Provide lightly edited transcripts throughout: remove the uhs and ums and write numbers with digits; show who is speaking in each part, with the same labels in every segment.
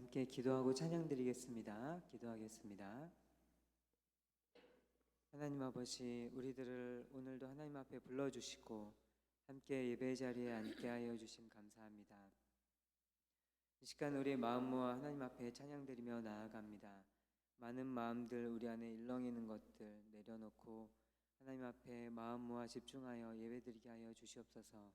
Speaker 1: 함께 기도하고 찬양드리겠습니다. 기도하겠습니다. 하나님 아버지, 우리들을 오늘도 하나님 앞에 불러주시고 함께 예배 자리에 앉게 하여 주심 감사합니다. 이 시간 우리의 마음 모아 하나님 앞에 찬양드리며 나아갑니다. 많은 마음들, 우리 안에 일렁이는 것들 내려놓고 하나님 앞에 마음 모아 집중하여 예배드리게 하여 주시옵소서.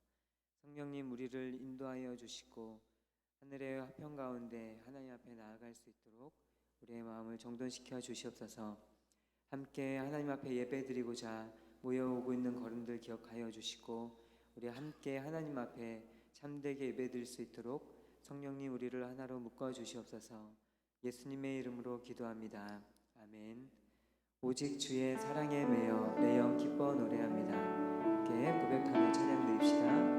Speaker 1: 성령님, 우리를 인도하여 주시고 하늘의 화평 가운데 하나님 앞에 나아갈 수 있도록 우리의 마음을 정돈시켜 주시옵소서. 함께 하나님 앞에 예배드리고자 모여오고 있는 걸음들 기억하여 주시고 우리 함께 하나님 앞에 참되게 예배드릴 수 있도록 성령님, 우리를 하나로 묶어 주시옵소서. 예수님의 이름으로 기도합니다. 아멘. 오직 주의 사랑에 매여 내 영 기뻐 노래합니다. 함께 고백하며 찬양드립시다.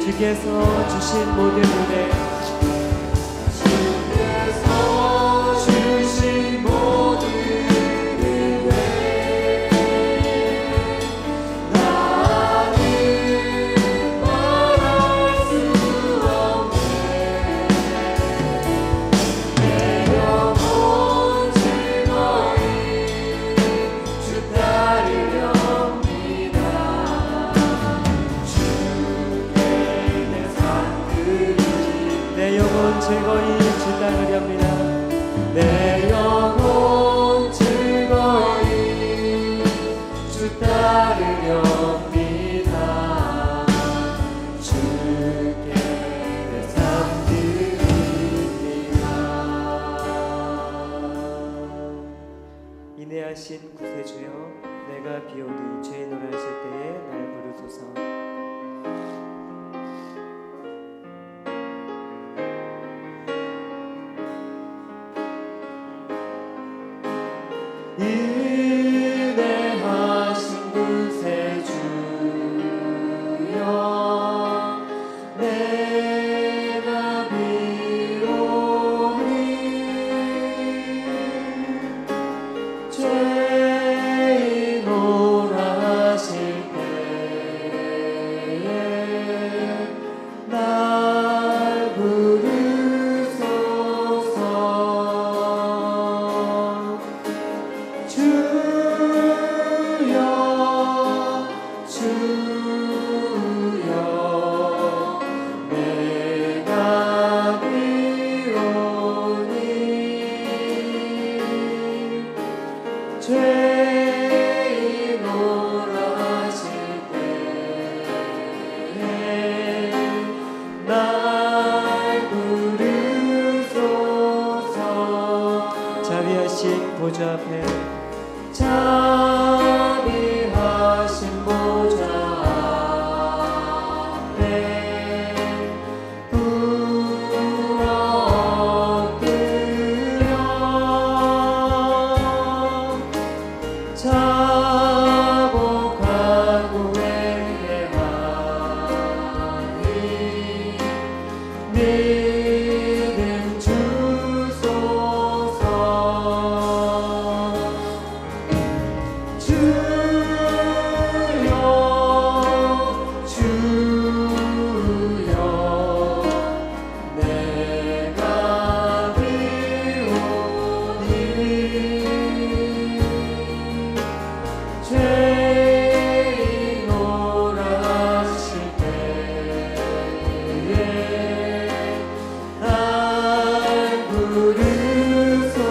Speaker 2: 주께서 주신 모든 은혜, 주께서 주신 모든 은혜, 나는 말할 수 없네. 내 영혼 즐거이 주 따르렵니다. 주께 내 삶 드립니다.
Speaker 1: 인내하신 구세주여 내가 비오니 죄인으로 하실 때에 날 부르소서.
Speaker 2: 인내하신 구세주여 내가 비오니 죄인오라 하실 때에 날 부르소서. 주여 주여 내가 비오니 죄인오라 하실 때에 날 부르소서.
Speaker 1: 자비하신 보좌 앞에
Speaker 2: 자비하신 보좌 앞에 엎드려 자복하고 회개하니 믿음 주소서. 주여 주여 내가 비오니 죄인오라 하실 때에 날 부르소서.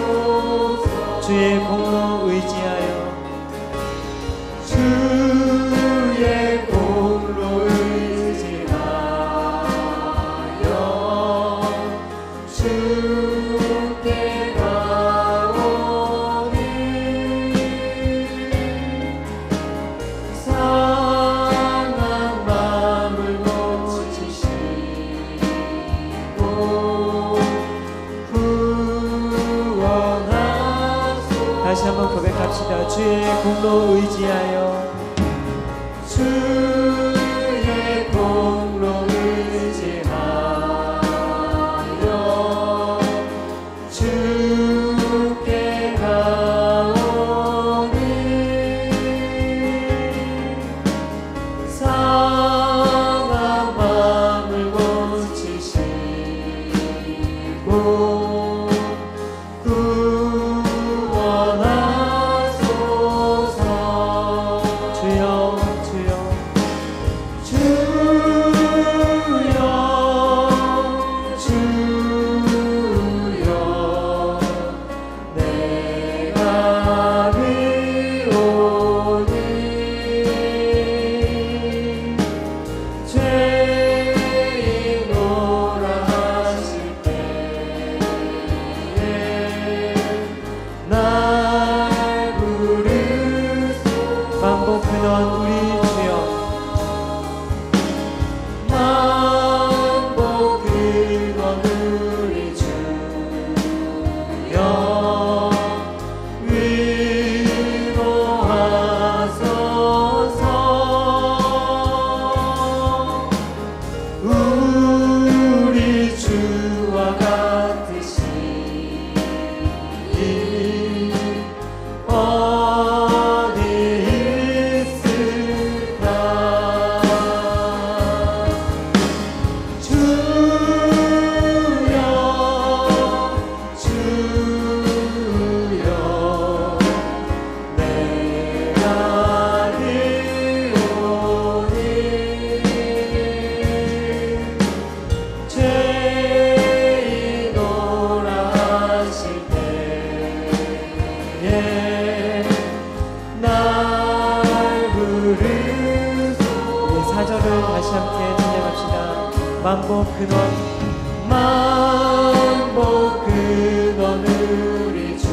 Speaker 1: 주의 공로 의지하여
Speaker 2: 주의 공로 의지하여 주께 가오니 상한 마음을 고치시고 구원하소서.
Speaker 1: 다시 한번 고백합시다. 주의 공로 의지하여
Speaker 2: 주의 공로 의지하여 주께 가오니 상한 마음을 고치시고 구원하소서.
Speaker 1: 주여 주여
Speaker 2: 주여 주여 내가 비오니 죄인오라 하실 때에 날 부르소서.
Speaker 1: 만복 근원 우리 주여
Speaker 2: 만복 근원 우리 주여 위로하소서. 우리 주와 같으시니 어디 있을까. 주여 주여 내가 비오니 죄인오라 하실 때에 날 부르소서.
Speaker 1: 우리 사절을 다시 함께 찬양합시다. 만복 근원
Speaker 2: 만복 근원 우리 주여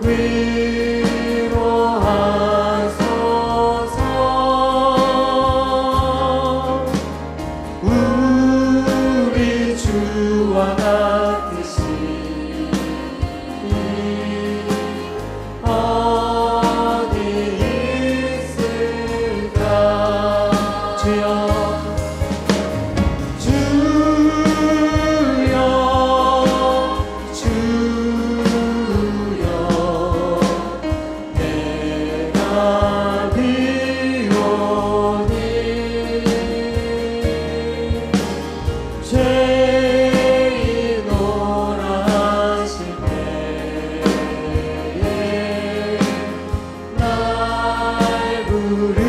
Speaker 2: 위로하소서. 우리 주와 같으시 어디 있을까. 주여 주여 주여 내가 비오니 죄인오라 하실 때에 날 부르소서.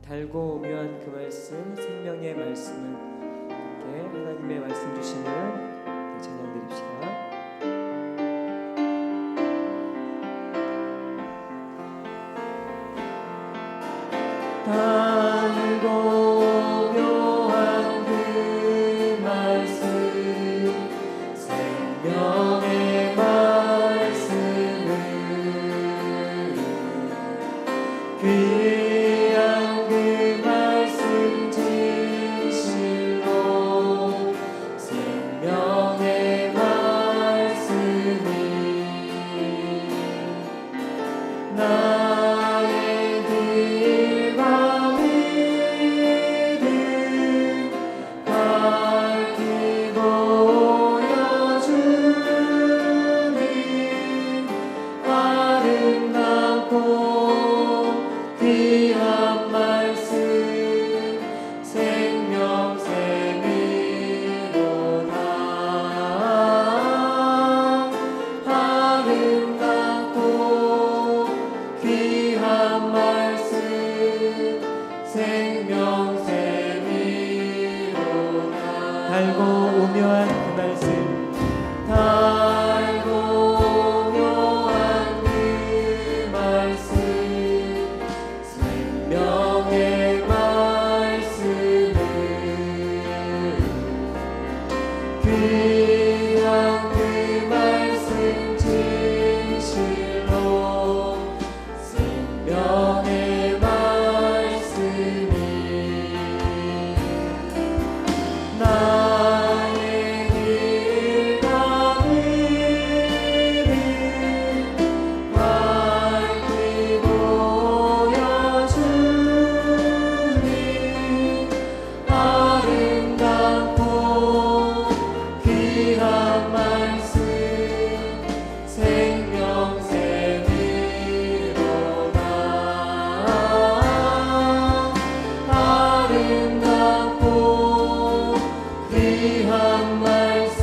Speaker 1: 달고 오묘한 그 말씀, 생명의 말씀을 함께 하나님의 말씀 주시는 찬양 드립시다.
Speaker 2: 달고 묘한 그 말씀, 생명의 말씀을 귀한 그 말씀 진실로 생명의 말씀이 나의 길과 길을 밝히 보여주니 아름답고 귀한 말씀 생명샘이로다. 아름답고 귀한 말씀 생명샘이로다. 달고 오묘한 그 말씀, 달고 오묘한 그 말씀, 생명의 말씀을 귀한 그 말씀 진실로 생명의 말씀이 나의 길과 길을 밝히 보여주니 아름답고 귀한 말씀 생명샘이로다. 아름답고 귀한 말씀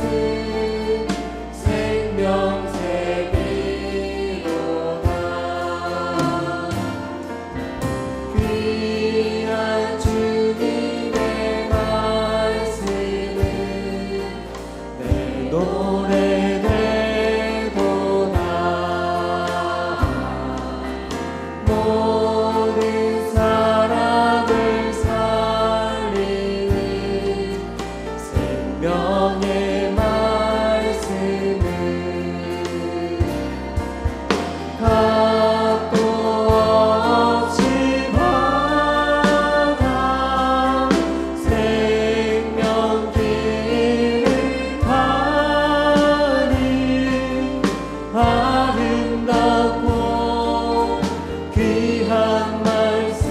Speaker 2: 생명샘이로다. 귀한 주님의 말씀을 내 노래 되도다. 모든 사람을 살리는 생명의 말씀을 값도 없이 받아 생명길을 가니 아름답고 귀한 말씀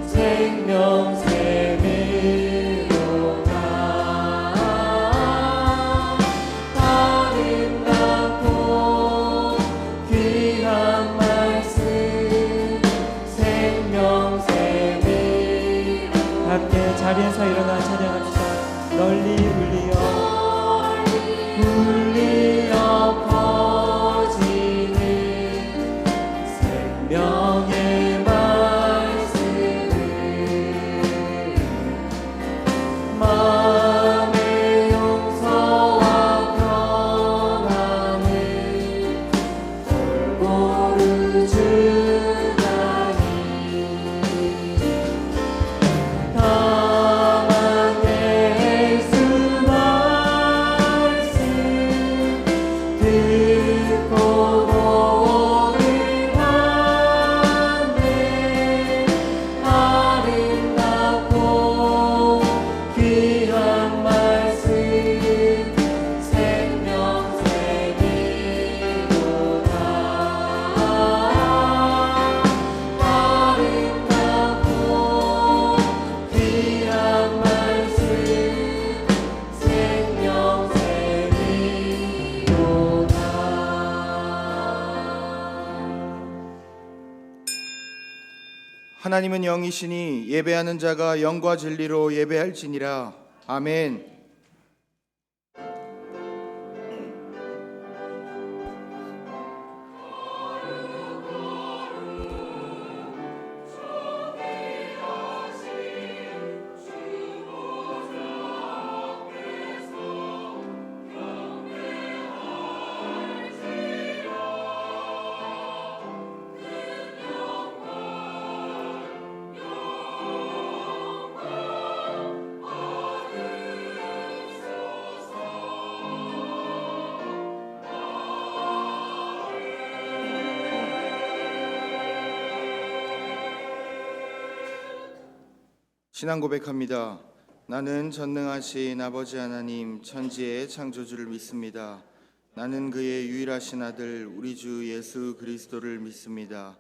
Speaker 2: 생명샘이로다. 아름답고 귀한 말씀 생명샘이로다. 함께 자리에서 일어나 찬양합시다. 널리 울리어 퍼지는 생명의 말씀을 마음의 용서와 평안을 골고루 주다니
Speaker 3: 하나님은 영이시니 예배하는 자가 영과 진리로 예배할지니라. 아멘. 신앙 고백합니다. 나는 전능하신 아버지 하나님 천지의 창조주를 믿습니다. 나는 그의 유일하신 아들 우리 주 예수 그리스도를 믿습니다.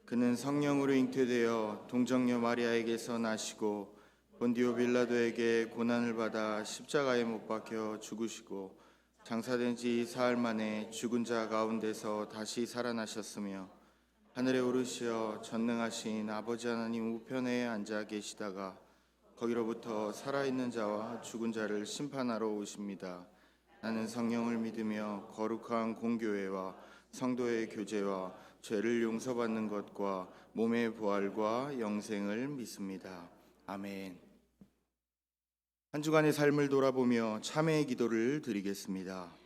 Speaker 3: 그는 성령으로 잉태되어 동정녀 마리아에게서 나시고 본디오 빌라도에게 고난을 받아 십자가에 못 박혀 죽으시고 장사된 지 사흘 만에 죽은 자 가운데서 다시 살아나셨으며 하늘에 오르시어 전능하신 아버지 하나님 우편에 앉아 계시다가 거기로부터 살아있는 자와 죽은 자를 심판하러 오십니다. 나는 성령을 믿으며 거룩한 공교회와 성도의 교제와 죄를 용서받는 것과 몸의 부활과 영생을 믿습니다. 아멘. 한 주간의 삶을 돌아보며 참회의 기도를 드리겠습니다.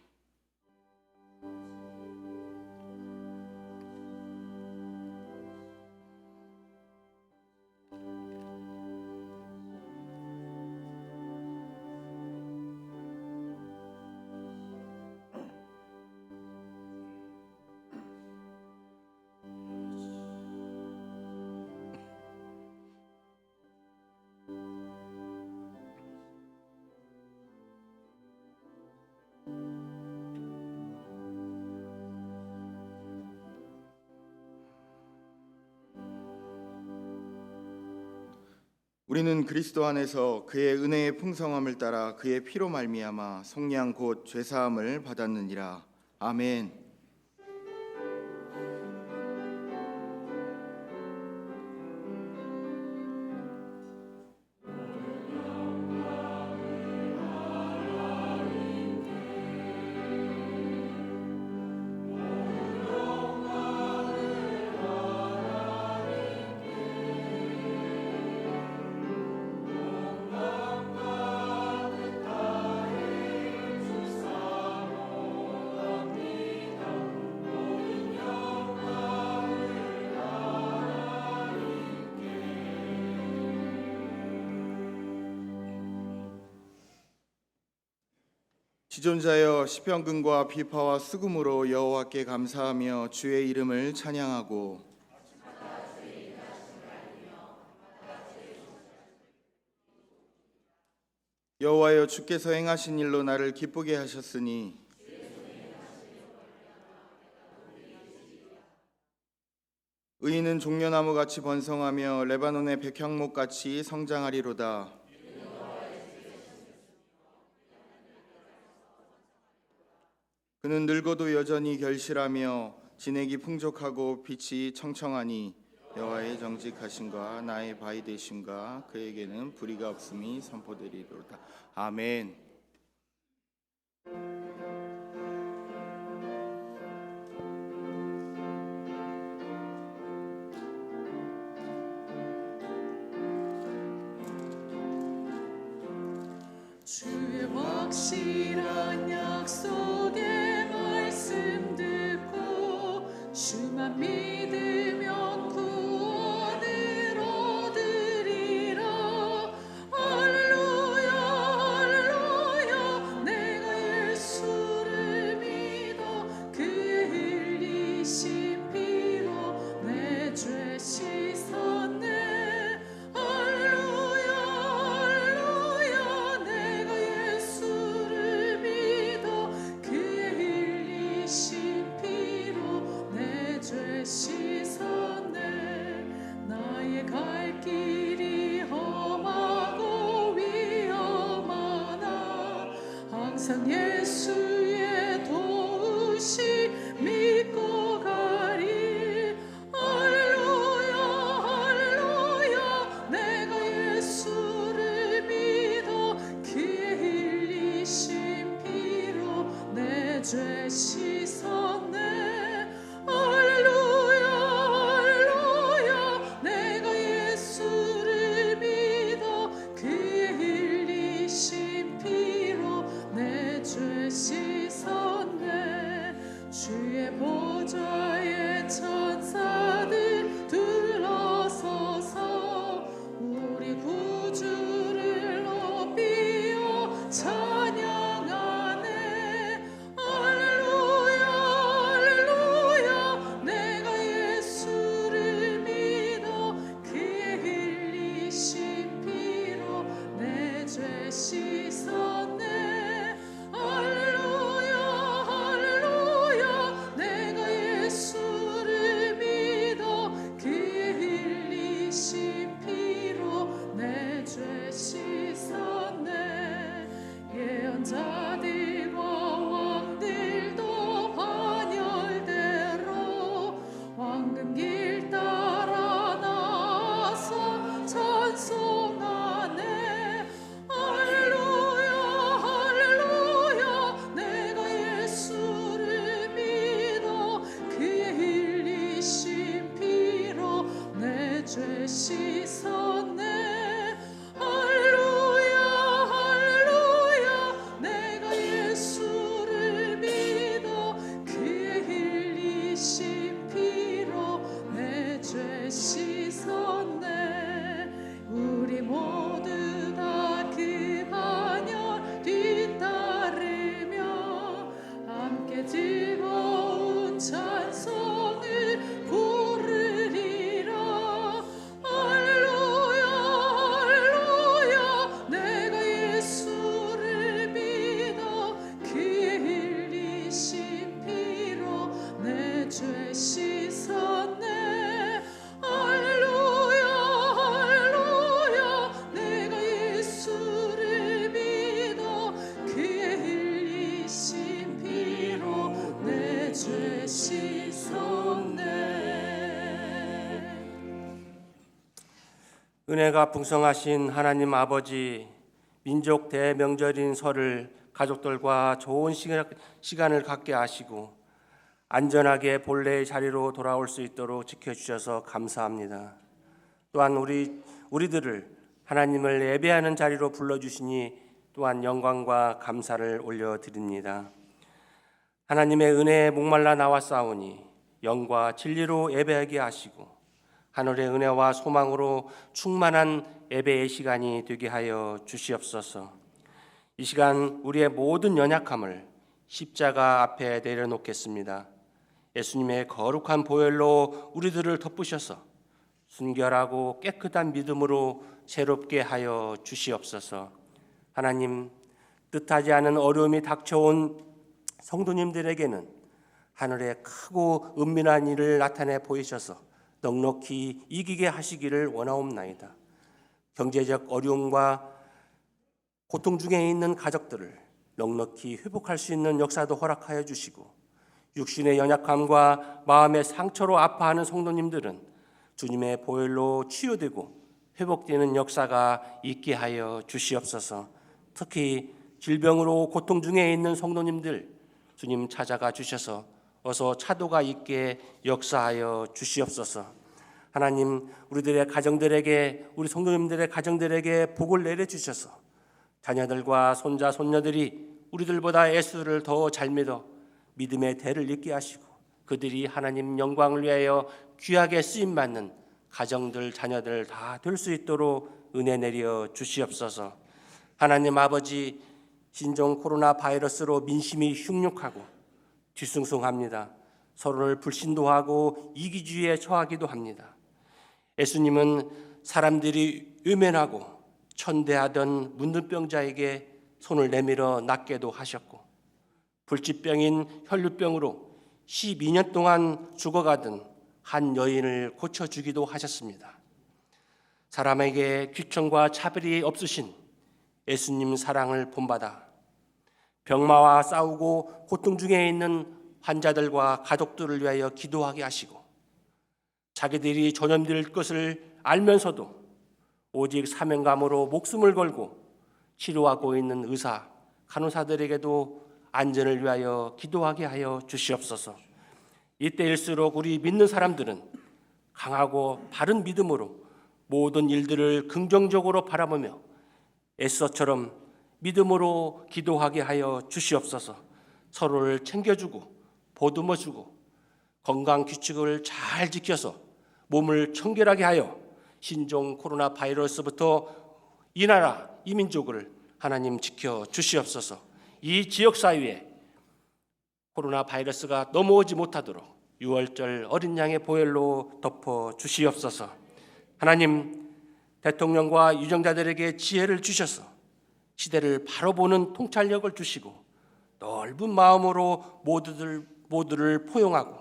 Speaker 3: 우리는 그리스도 안에서 그의 은혜의 풍성함을 따라 그의 피로 말미암아 속량 곧 죄사함을 받았느니라. 아멘. 지존자여 시편근과 비파와 수금으로 여호와께 감사하며 주의 이름을 찬양하고 여호와여 주께서 행하신 일로 나를 기쁘게 하셨으니 의인은 종려나무같이 번성하며 레바논의 백향목같이 성장하리로다. 그는 늙어도 여전히 결실하며 진액이 풍족하고 빛이 청청하니 여호와의 정직하심과 나의 바위 되심과 그에게는 불의가 없음이 선포되리로다. 아멘.
Speaker 4: 주의 확실한 약속의 말씀 듣고 주만 믿으면 구원을 얻으리라. 할렐루야 할렐루야 내가 예수를 믿어 그의 흘리신 피로 내 죄 씻었네. 항상 예수의 도우심 믿고 가리. 할렐루야 할렐루야 죄 씻었네. 할렐루야 할렐루야 내가 예수를 믿어 그의 흘리신 피로 내 죄 씻었네. 주의 보좌에 천사들 들어서서 우리 구주를 높이어 찬양하네. 할렐루야 할렐루야 내가 예수를 믿어 그의 흘리신 피로 내 죄 씻었네. 할렐루야 할렐루야 내가 예수를 믿어 그의 흘리신 피로 내 죄 씻었네. 예언자들과 왕들도 반열대로 황금길 따라 나서 찬송하네. 할렐루야 할렐루야 내가 예수를 믿어 그의 흘리신 피로 내 죄 씻었네. 할렐루야 할렐루야 내가 예수를 믿어 그의 흘리신 피로 내 죄 씻었네. 우리 모두 다 그 반열 뒤따르며 함께 즐거운 찬송을 부르리라. 할렐루야 할렐루야 내가 예수를 믿어 그의 흘리신 피로 내 죄 씻었네. 할렐루야 할렐루야 내가 예수를 믿어 그의 흘리신 피로 내 죄 씻었네.
Speaker 5: 은혜가 풍성하신 하나님 아버지, 민족 대명절인 설을 가족들과 좋은 시간을 갖게 하시고 안전하게 본래의 자리로 돌아올 수 있도록 지켜주셔서 감사합니다. 또한 우리들을 하나님을 예배하는 자리로 불러주시니 또한 영광과 감사를 올려드립니다. 하나님의 은혜에 목말라 나왔사오니 영과 진리로 예배하게 하시고 하늘의 은혜와 소망으로 충만한 예배의 시간이 되게 하여 주시옵소서. 이 시간 우리의 모든 연약함을 십자가 앞에 내려놓겠습니다. 예수님의 거룩한 보혈로 우리들을 덮으셔서 순결하고 깨끗한 믿음으로 새롭게 하여 주시옵소서. 하나님, 뜻하지 않은 어려움이 닥쳐온 성도님들에게는 하늘의 크고 은밀한 일을 나타내 보이셔서 넉넉히 이기게 하시기를 원하옵나이다. 경제적 어려움과 고통 중에 있는 가족들을 넉넉히 회복할 수 있는 역사도 허락하여 주시고 육신의 연약함과 마음의 상처로 아파하는 성도님들은 주님의 보혈로 치유되고 회복되는 역사가 있게 하여 주시옵소서. 특히 질병으로 고통 중에 있는 성도님들 주님 찾아가 주셔서 어서 차도가 있게 역사하여 주시옵소서. 하나님, 우리들의 가정들에게, 우리 성도님들의 가정들에게 복을 내려주셔서 자녀들과 손자 손녀들이 우리들보다 예수를 더 잘 믿어 믿음의 대를 잇게 하시고 그들이 하나님 영광을 위하여 귀하게 쓰임받는 가정들, 자녀들 다 될 수 있도록 은혜 내려 주시옵소서. 하나님 아버지, 신종 코로나 바이러스로 민심이 흉흉하고 뒤숭숭합니다. 서로를 불신도 하고 이기주의에 처하기도 합니다. 예수님은 사람들이 외면하고 천대하던 문둥병자에게 손을 내밀어 낫게도 하셨고 불치병인 혈루병으로 12년 동안 죽어가던 한 여인을 고쳐주기도 하셨습니다. 사람에게 귀천과 차별이 없으신 예수님 사랑을 본받아 병마와 싸우고 고통 중에 있는 환자들과 가족들을 위하여 기도하게 하시고 자기들이 전염될 것을 알면서도 오직 사명감으로 목숨을 걸고 치료하고 있는 의사, 간호사들에게도 안전을 위하여 기도하게 하여 주시옵소서. 이때일수록 우리 믿는 사람들은 강하고 바른 믿음으로 모든 일들을 긍정적으로 바라보며 에스더처럼 믿음으로 기도하게 하여 주시옵소서. 서로를 챙겨주고 보듬어주고 건강 규칙을 잘 지켜서 몸을 청결하게 하여 신종 코로나 바이러스부터 이 나라 이 민족을 하나님 지켜 주시옵소서. 이 지역 사회에 코로나 바이러스가 넘어오지 못하도록 6월절 어린 양의 보혈로 덮어 주시옵소서. 하나님, 대통령과 유정자들에게 지혜를 주셔서 시대를 바로 보는 통찰력을 주시고 넓은 마음으로 모두를 포용하고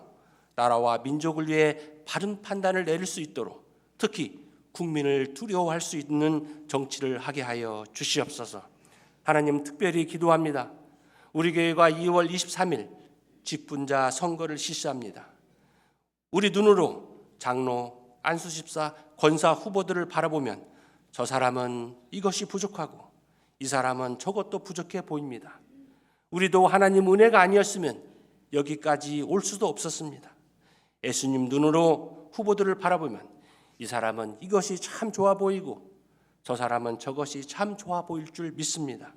Speaker 5: 나라와 민족을 위해 바른 판단을 내릴 수 있도록, 특히 국민을 두려워할 수 있는 정치를 하게 하여 주시옵소서. 하나님, 특별히 기도합니다. 우리 교회가 2월 23일 직분자 선거를 실시합니다. 우리 눈으로 장로, 안수집사, 권사 후보들을 바라보면 저 사람은 이것이 부족하고 이 사람은 저것도 부족해 보입니다. 우리도 하나님 은혜가 아니었으면 여기까지 올 수도 없었습니다. 예수님 눈으로 후보들을 바라보면 이 사람은 이것이 참 좋아 보이고 저 사람은 저것이 참 좋아 보일 줄 믿습니다.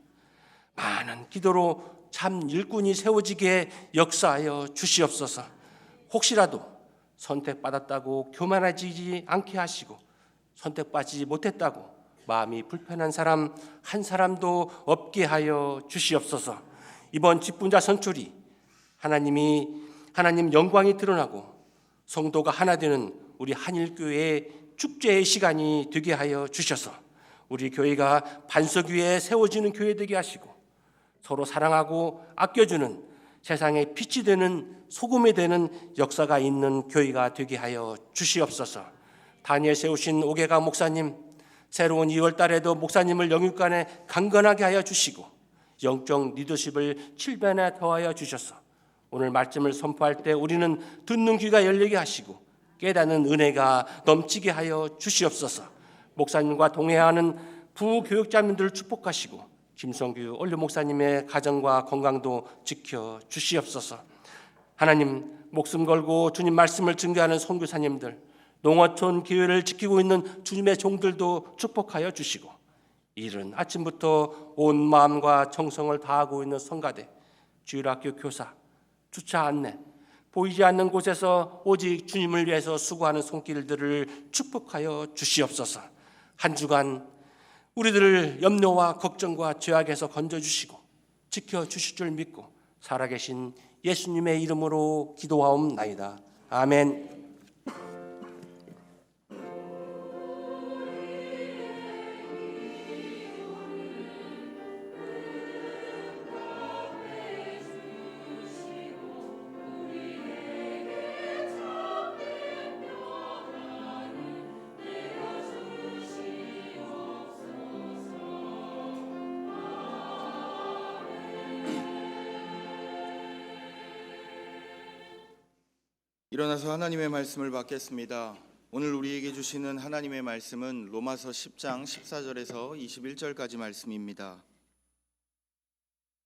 Speaker 5: 많은 기도로 참 일꾼이 세워지게 역사하여 주시옵소서. 혹시라도 선택받았다고 교만해지지 않게 하시고 선택받지 못했다고 마음이 불편한 사람 한 사람도 없게 하여 주시옵소서. 이번 직분자 선출이 하나님 영광이 드러나고 성도가 하나 되는 우리 한일교회의 축제의 시간이 되게 하여 주셔서 우리 교회가 반석 위에 세워지는 교회 되게 하시고 서로 사랑하고 아껴주는 세상에 빛이 되는 소금이 되는 역사가 있는 교회가 되게 하여 주시옵소서. 다니엘 세우신 오개가 목사님, 새로운 2월 달에도 목사님을 영육간에 강건하게 하여 주시고 영적 리더십을 7배나 더하여 주셔서 오늘 말씀을 선포할 때 우리는 듣는 귀가 열리게 하시고 깨닫는 은혜가 넘치게 하여 주시옵소서. 목사님과 동행하는 부교육자님들을 축복하시고 김성규 원료 목사님의 가정과 건강도 지켜 주시옵소서. 하나님, 목숨 걸고 주님 말씀을 증거하는 선교사님들, 농어촌 교회를 지키고 있는 주님의 종들도 축복하여 주시고 이른 아침부터 온 마음과 정성을 다하고 있는 성가대, 주일학교 교사, 주차 안내, 보이지 않는 곳에서 오직 주님을 위해서 수고하는 손길들을 축복하여 주시옵소서. 한 주간 우리들을 염려와 걱정과 죄악에서 건져주시고 지켜주실 줄 믿고 살아계신 예수님의 이름으로 기도하옵나이다. 아멘.
Speaker 3: 일어나서 하나님의 말씀을 받겠습니다. 오늘 우리에게 주시는 하나님의 말씀은 로마서 10장 14절에서 21절까지 말씀입니다.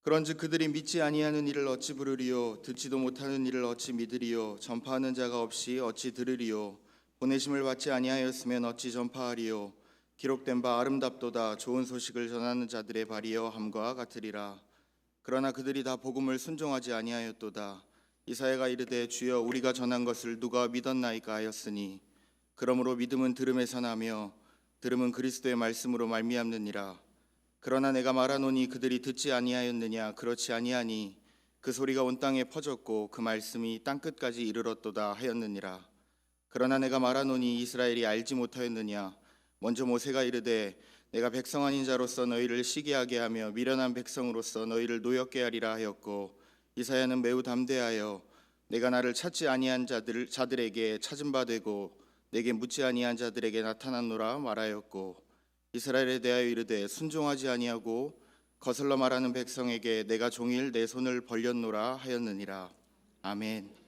Speaker 3: 그런즉 그들이 믿지 아니하는 이를 어찌 부르리요, 듣지도 못하는 이를 어찌 믿으리요, 전파하는 자가 없이 어찌 들으리요, 보내심을 받지 아니하였으면 어찌 전파하리요. 기록된 바 아름답도다 좋은 소식을 전하는 자들의 발이여 함과 같으리라. 그러나 그들이 다 복음을 순종하지 아니하였도다. 이사야가 이르되 주여 우리가 전한 것을 누가 믿었나이까 하였으니 그러므로 믿음은 들음에서 나며 들음은 그리스도의 말씀으로 말미암느니라. 그러나 내가 말하노니 그들이 듣지 아니하였느냐. 그렇지 아니하니 그 소리가 온 땅에 퍼졌고 그 말씀이 땅끝까지 이르렀도다 하였느니라. 그러나 내가 말하노니 이스라엘이 알지 못하였느냐. 먼저 모세가 이르되 내가 백성 아닌 자로서 너희를 시기하게 하며 미련한 백성으로서 너희를 노엽게 하리라 하였고, 이사야는 매우 담대하여 내가 나를 찾지 아니한 자들에게 찾은 바 되고 내게 묻지 아니한 자들에게 나타났노라 말하였고, 이스라엘에 대하여 이르되 순종하지 아니하고 거슬러 말하는 백성에게 내가 종일 내 손을 벌렸노라 하였느니라. 아멘.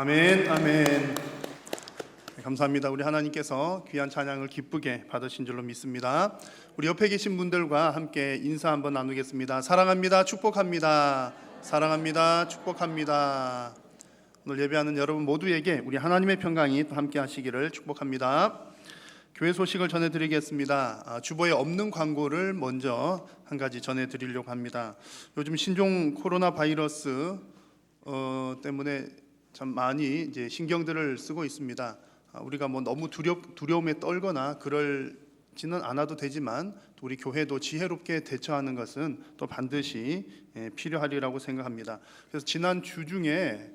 Speaker 6: 아멘, 아멘. 네, 감사합니다. 우리 하나님께서 귀한 찬양을 기쁘게 받으신 줄로 믿습니다. 우리 옆에 계신 분들과 함께 인사 한번 나누겠습니다. 사랑합니다. 축복합니다. 사랑합니다. 축복합니다. 오늘 예배하는 여러분 모두에게 우리 하나님의 평강이 또 함께 하시기를 축복합니다. 교회 소식을 전해드리겠습니다. 주보에 없는 광고를 먼저 한 가지 전해드리려고 합니다. 요즘 신종 코로나 바이러스 때문에 참 많이 이제 신경들을 쓰고 있습니다. 우리가 뭐 너무 두려움에 떨거나 그럴지는 않아도 되지만 또 우리 교회도 지혜롭게 대처하는 것은 또 반드시 필요하리라고 생각합니다. 그래서 지난 주 중에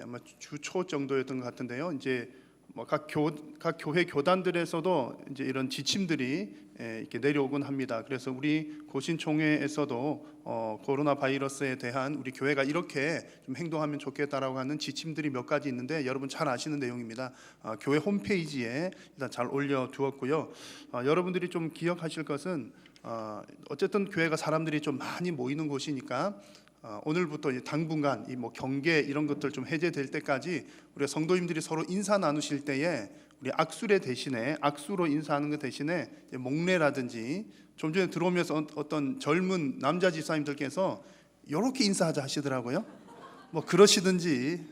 Speaker 6: 아마 주 초 정도였던 것 같은데요. 이제 뭐 각 교회 교단들에서도 이제 이런 지침들이 이렇게 내려오곤 합니다. 그래서 우리 고신총회에서도 코로나 바이러스에 대한 우리 교회가 이렇게 좀 행동하면 좋겠다라고 하는 지침들이 몇 가지 있는데 여러분 잘 아시는 내용입니다. 교회 홈페이지에 일단 잘 올려두었고요. 여러분들이 좀 기억하실 것은 어쨌든 교회가 사람들이 좀 많이 모이는 곳이니까 오늘부터 당분간 이 뭐 경계 이런 것들 좀 해제될 때까지 우리 성도님들이 서로 인사 나누실 때에 우리 악수례 대신에 악수로 인사하는 것 대신에 목례라든지 좀 전에 들어오면서 어떤 젊은 남자 집사님들께서 이렇게 인사하자 하시더라고요. 뭐 그러시든지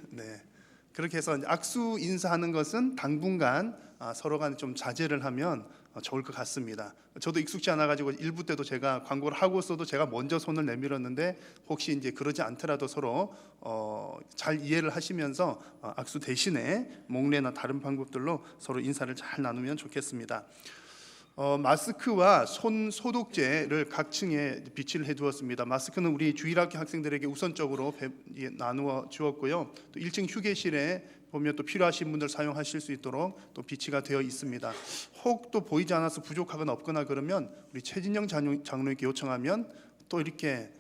Speaker 6: 그렇게 해서 악수 인사하는 것은 당분간 서로 간에 좀 자제를 하면 좋을 것 같습니다. 저도 익숙지 않아 가지고 일부 때도 제가 광고를 하고서도 제가 먼저 손을 내밀었는데 혹시 이제 그러지 않더라도 서로 잘 이해를 하시면서 악수 대신에 목례나 다른 방법들로 서로 인사를 잘 나누면 좋겠습니다. 마스크와 손 소독제를 각 층에 비치를 해두었습니다. 마스크는 우리 주일학교 학생들에게 우선적으로 나누어 주었고요. 또 1층 휴게실에 보면 또 필요하신 분들 사용하실 수 있도록 또 비치가 되어 있습니다. 혹 또 보이지 않아서 부족하거나 없거나 그러면 우리 최진영 장로님께 요청하면 또 이렇게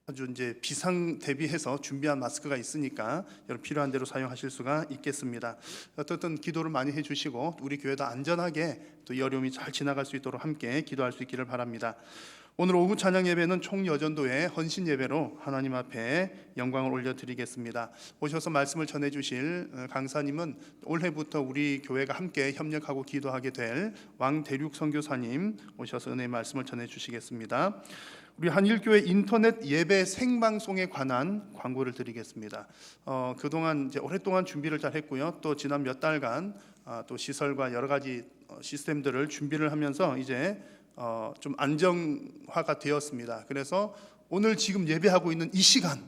Speaker 6: 아주 이제 비상 대비해서 준비한 마스크가 있으니까 여러분 필요한 대로 사용하실 수가 있겠습니다. 어떻든 기도를 많이 해주시고 우리 교회도 안전하게 또 이 어려움이 잘 지나갈 수 있도록 함께 기도할 수 있기를 바랍니다. 오늘 오후 찬양 예배는 총여전도의 헌신 예배로 하나님 앞에 영광을 올려드리겠습니다. 오셔서 말씀을 전해주실 강사님은 올해부터 우리 교회가 함께 협력하고 기도하게 될 왕대륙 선교사님 오셔서 은혜의 말씀을 전해주시겠습니다. 우리 한일교회 인터넷 예배 생방송에 관한 광고를 드리겠습니다. 그동안 이제 오랫동안 준비를 잘 했고요. 또 지난 몇 달간 또 시설과 여러 가지 시스템들을 준비를 하면서 이제 좀 안정화가 되었습니다. 그래서 오늘 지금 예배하고 있는 이 시간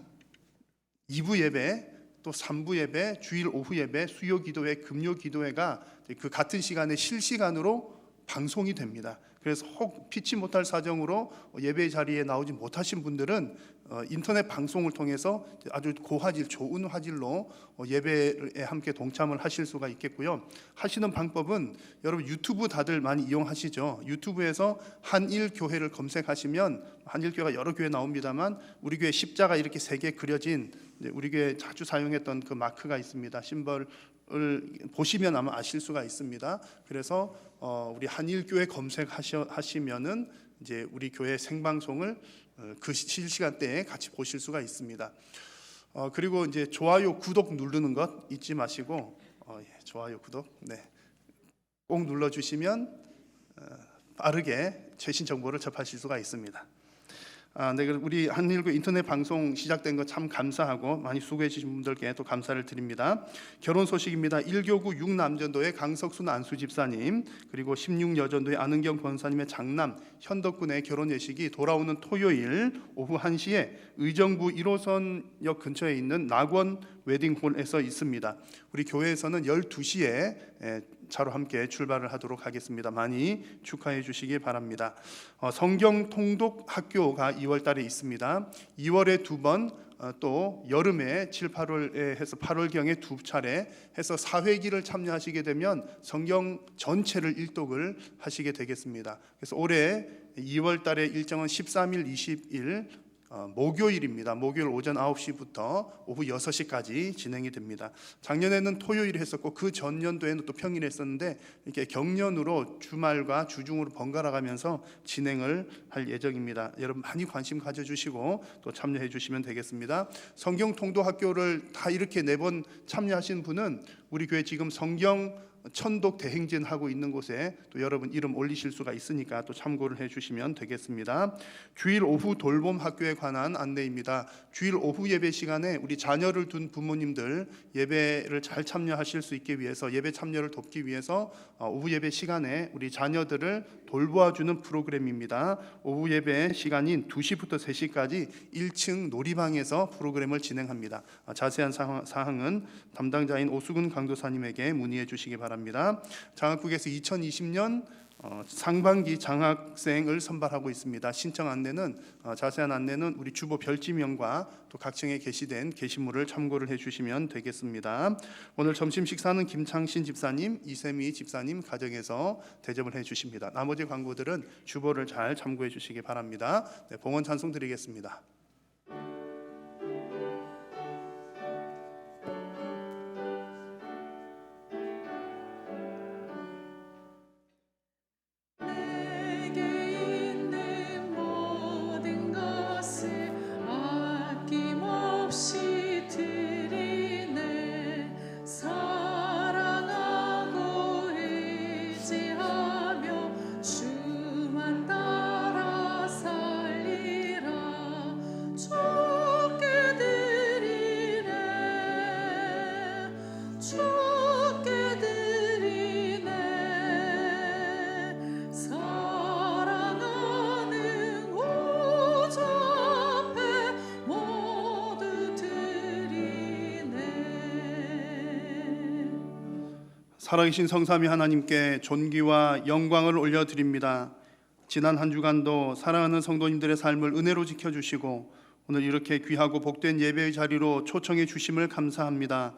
Speaker 6: 2부 예배 또 3부 예배, 주일 오후 예배, 수요 기도회, 금요 기도회가 그 같은 시간에 실시간으로 방송이 됩니다. 그래서 혹 피치 못할 사정으로 예배 자리에 나오지 못하신 분들은 인터넷 방송을 통해서 아주 고화질, 좋은 화질로 예배에 함께 동참을 하실 수가 있겠고요. 하시는 방법은 여러분 유튜브 다들 많이 이용하시죠. 유튜브에서 한일교회를 검색하시면 한일교회가 여러 교회 나옵니다만 우리 교회 십자가 이렇게 3개 그려진 우리 교회 자주 사용했던 그 마크가 있습니다. 심벌을 보시면 아마 아실 수가 있습니다. 그래서 우리 한일교회 검색하시면은 이제 우리 교회 생방송을 그 실시간대에 같이 보실 수가 있습니다. 그리고 이제 좋아요, 구독 누르는 것 잊지 마시고 좋아요, 구독 꼭 눌러주시면 빠르게 최신 정보를 접하실 수가 있습니다. 우리 한일교 인터넷 방송 시작된 거 참 감사하고 많이 수고해 주신 분들께 또 감사를 드립니다. 결혼 소식입니다. 1교구 6남전도의 강석순 안수 집사님 그리고 16여전도의 안은경 권사님의 장남 현덕군의 결혼 예식이 돌아오는 토요일 오후 1시에 의정부 1호선역 근처에 있는 낙원 웨딩홀에서 있습니다. 우리 교회에서는 12시에 차로 함께 출발을 하도록 하겠습니다. 많이 축하해 주시기 바랍니다. 성경 통독 학교가 2월 달에 있습니다. 2월에 2번 또 여름에 7, 8월에 해서 8월경에 2차례 해서 4회기를 참여하시게 되면 성경 전체를 일독을 하시게 되겠습니다. 그래서 올해 2월 달에 일정은 13일, 20일 목요일입니다. 목요일 오전 9시부터 오후 6시까지 진행이 됩니다. 작년에는 토요일에 했었고 그 전년도에는 또 평일에 했었는데 이렇게 경년으로 주말과 주중으로 번갈아 가면서 진행을 할 예정입니다. 여러분 많이 관심 가져주시고 또 참여해 주시면 되겠습니다. 성경 통도 학교를 다 이렇게 4번 참여하신 분은 우리 교회 지금 성경 천독 대행진 하고 있는 곳에 또 여러분 이름 올리실 수가 있으니까 또 참고를 해주시면 되겠습니다. 주일 오후 돌봄 학교에 관한 안내입니다. 주일 오후 예배 시간에 우리 자녀를 둔 부모님들 예배를 잘 참여하실 수 있기 위해서 예배 참여를 돕기 위해서 오후 예배 시간에 우리 자녀들을 돌보아주는 프로그램입니다. 오후 예배 시간인 2시부터 3시까지 1층 놀이방에서 프로그램을 진행합니다. 자세한 사항은 담당자인 오수근 강도사님에게 문의해 주시기 바랍니다. 장학국에서 2020년 상반기 장학생을 선발하고 있습니다. 신청 안내는 자세한 안내는 우리 주보 별지명과 또 각층에 게시된 게시물을 참고를 해주시면 되겠습니다. 오늘 점심 식사는 김창신 집사님, 이세미 집사님 가정에서 대접을 해주십니다. 나머지 광고들은 주보를 잘 참고해 주시기 바랍니다. 네, 봉헌 찬송 드리겠습니다.
Speaker 4: 내게 있는 모든 것을 아낌없이 드리네. 사랑하고 의지하며 주만 따라 살리라. 좋게 드리네. 좋게 드리네. 사랑하는 오주 앞에 모두 드리네.
Speaker 6: 살아계신 성삼위 하나님께 존귀와 영광을 올려드립니다. 지난 한 주간도 사랑하는 성도님들의 삶을 은혜로 지켜주시고 오늘 이렇게 귀하고 복된 예배의 자리로 초청해 주심을 감사합니다.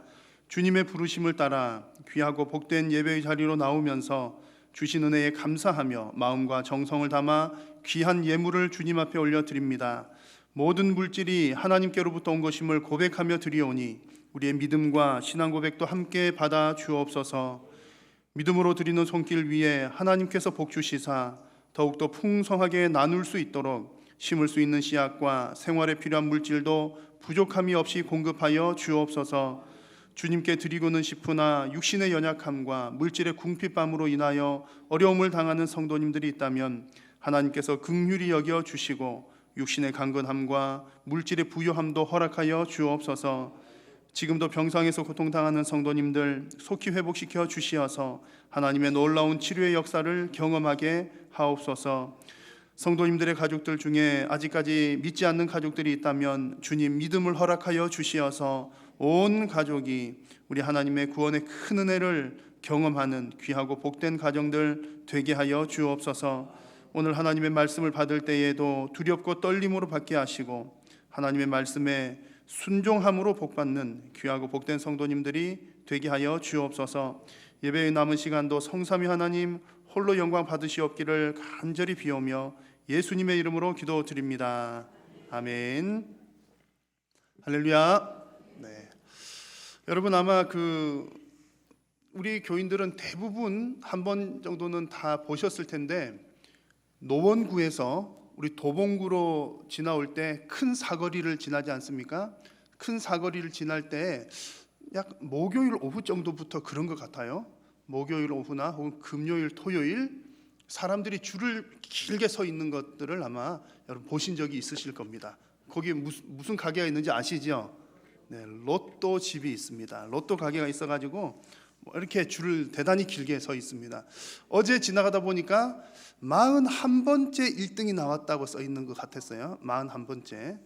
Speaker 6: 주님의 부르심을 따라 귀하고 복된 예배의 자리로 나오면서 주신 은혜에 감사하며 마음과 정성을 담아 귀한 예물을 주님 앞에 올려드립니다. 모든 물질이 하나님께로부터 온 것임을 고백하며 드리오니 우리의 믿음과 신앙 고백도 함께 받아 주옵소서. 믿음으로 드리는 손길 위에 하나님께서 복 주시사 더욱더 풍성하게 나눌 수 있도록 심을 수 있는 씨앗과 생활에 필요한 물질도 부족함이 없이 공급하여 주옵소서. 주님께 드리고는 싶으나 육신의 연약함과 물질의 궁핍함으로 인하여 어려움을 당하는 성도님들이 있다면 하나님께서 긍휼히 여겨 주시고 육신의 강건함과 물질의 부요함도 허락하여 주옵소서. 지금도 병상에서 고통당하는 성도님들 속히 회복시켜 주시어서 하나님의 놀라운 치료의 역사를 경험하게 하옵소서. 성도님들의 가족들 중에 아직까지 믿지 않는 가족들이 있다면 주님 믿음을 허락하여 주시어서 온 가족이 우리 하나님의 구원의 큰 은혜를 경험하는 귀하고 복된 가정들 되게 하여 주옵소서. 오늘 하나님의 말씀을 받을 때에도 두렵고 떨림으로 받게 하시고 하나님의 말씀에 순종함으로 복받는 귀하고 복된 성도님들이 되게 하여 주옵소서. 예배의 남은 시간도 성삼위 하나님 홀로 영광 받으시옵기를 간절히 비오며 예수님의 이름으로 기도드립니다. 아멘. 할렐루야. 네. 여러분 아마 우리 교인들은 대부분 한 번 정도는 다 보셨을 텐데 노원구에서 우리 도봉구로 지나올 때 큰 사거리를 지나지 않습니까? 큰 사거리를 지날 때 약 목요일 오후 정도부터 그런 것 같아요. 목요일 오후나 혹은 금요일, 토요일 사람들이 줄을 길게 서 있는 것들을 아마 여러분 보신 적이 있으실 겁니다. 거기에 무슨 가게가 있는지 아시죠? 네, 로또 집이 있습니다. 로또 가게가 있어가지고 이렇게 줄을 대단히 길게 서 있습니다. 어제 지나가다 보니까 41번째 1등이 나왔다고 써 있는 것 같았어요. 41번째.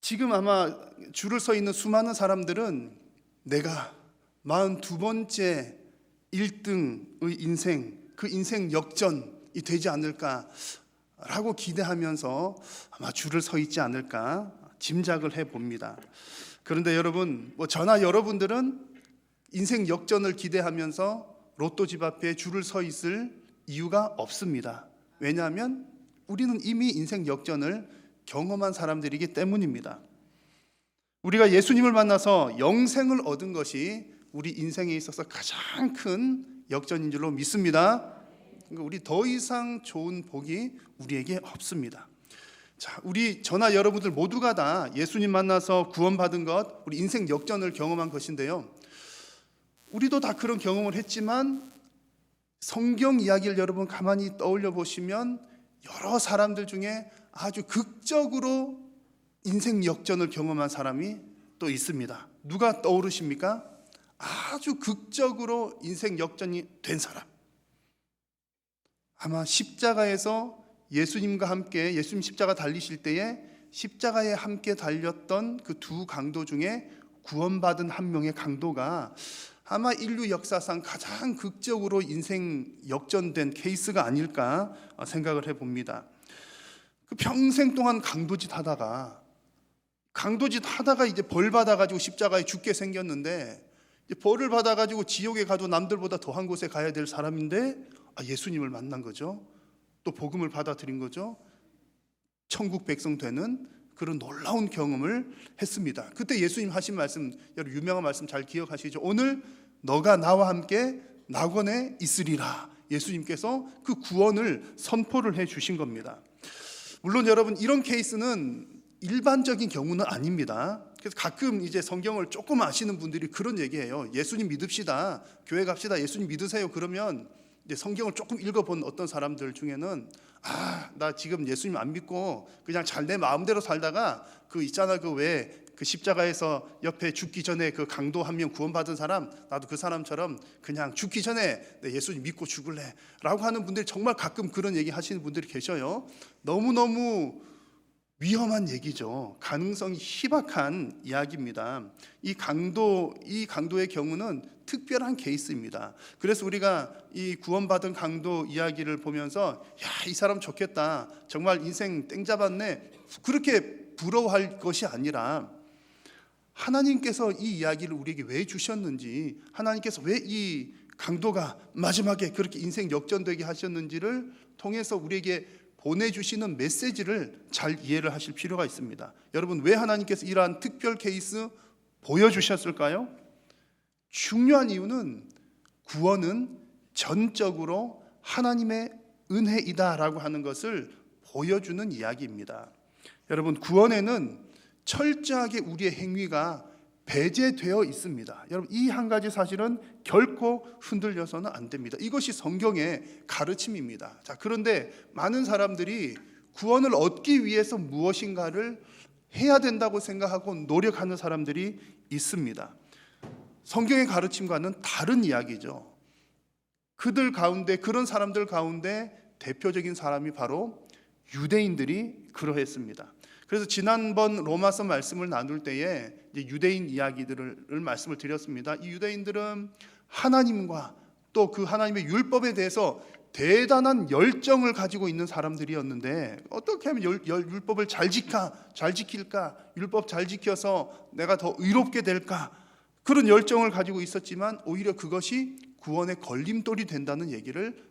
Speaker 6: 지금 아마 줄을 서 있는 수많은 사람들은 내가 42번째 1등의 인생, 그 인생 역전이 되지 않을까라고 기대하면서 아마 줄을 서 있지 않을까 짐작을 해봅니다. 그런데 여러분, 저나 여러분들은 인생 역전을 기대하면서 로또 집 앞에 줄을 서 있을 이유가 없습니다. 왜냐하면 우리는 이미 인생 역전을 경험한 사람들이기 때문입니다. 우리가 예수님을 만나서 영생을 얻은 것이 우리 인생에 있어서 가장 큰 역전인 줄로 믿습니다. 우리 더 이상 좋은 복이 우리에게 없습니다. 자, 우리 저나 여러분들 모두가 다 예수님 만나서 구원받은 것, 우리 인생 역전을 경험한 것인데요. 우리도 다 그런 경험을 했지만 성경 이야기를 여러분 가만히 떠올려 보시면 여러 사람들 중에 아주 극적으로 인생 역전을 경험한 사람이 또 있습니다. 누가 떠오르십니까? 아주 극적으로 인생 역전이 된 사람. 아마 십자가에서 예수님과 함께 예수님 십자가 달리실 때에 십자가에 함께 달렸던 그 두 강도 중에 구원받은 한 명의 강도가 아마 인류 역사상 가장 극적으로 인생 역전된 케이스가 아닐까 생각을 해봅니다. 그 평생 동안 강도짓 하다가 이제 벌 받아가지고 십자가에 죽게 생겼는데 이제 벌을 받아가지고 지옥에 가도 남들보다 더한 곳에 가야 될 사람인데 예수님을 만난 거죠. 또 복음을 받아들인 거죠. 천국 백성 되는 그런 놀라운 경험을 했습니다. 그때 예수님 하신 말씀, 여러분 유명한 말씀 잘 기억하시죠? 오늘 너가 나와 함께 낙원에 있으리라. 예수님께서 그 구원을 선포를 해 주신 겁니다. 물론 여러분 이런 케이스는 일반적인 경우는 아닙니다. 그래서 가끔 이제 성경을 조금 아시는 분들이 그런 얘기해요. 예수님 믿읍시다. 교회 갑시다. 예수님 믿으세요. 그러면 이제 성경을 조금 읽어본 어떤 사람들 중에는 나 지금 예수님 안 믿고 그냥 잘 내 마음대로 살다가 그 있잖아 그 십자가에서 옆에 죽기 전에 그 강도 한 명 구원받은 사람, 나도 그 사람처럼 그냥 죽기 전에 내 예수님 믿고 죽을래 라고 하는 분들이 정말 가끔 그런 얘기 하시는 분들이 계셔요. 너무너무 위험한 얘기죠. 가능성이 희박한 이야기입니다. 이 강도의 경우는 특별한 케이스입니다. 그래서 우리가 이 구원받은 강도 이야기를 보면서 이 사람 좋겠다, 정말 인생 땡 잡았네, 그렇게 부러워할 것이 아니라 하나님께서 이 이야기를 우리에게 왜 주셨는지, 하나님께서 왜 이 강도가 마지막에 그렇게 인생 역전되게 하셨는지를 통해서 우리에게 보내주시는 메시지를 잘 이해를 하실 필요가 있습니다. 여러분, 왜 하나님께서 이러한 특별 케이스 보여주셨을까요? 중요한 이유는 구원은 전적으로 하나님의 은혜이다라고 하는 것을 보여주는 이야기입니다. 여러분, 구원에는 철저하게 우리의 행위가 배제되어 있습니다. 여러분, 이 한 가지 사실은 결코 흔들려서는 안 됩니다. 이것이 성경의 가르침입니다. 자, 그런데 많은 사람들이 구원을 얻기 위해서 무엇인가를 해야 된다고 생각하고 노력하는 사람들이 있습니다. 성경의 가르침과는 다른 이야기죠. 그런 사람들 가운데 대표적인 사람이 바로 유대인들이 그러했습니다. 그래서 지난번 로마서 말씀을 나눌 때에 이제 유대인 이야기들을 말씀을 드렸습니다. 이 유대인들은 하나님과 또 그 하나님의 율법에 대해서 대단한 열정을 가지고 있는 사람들이었는데, 어떻게 하면 율법을 잘 지킬까, 율법 잘 지켜서 내가 더 의롭게 될까, 그런 열정을 가지고 있었지만 오히려 그것이 구원의 걸림돌이 된다는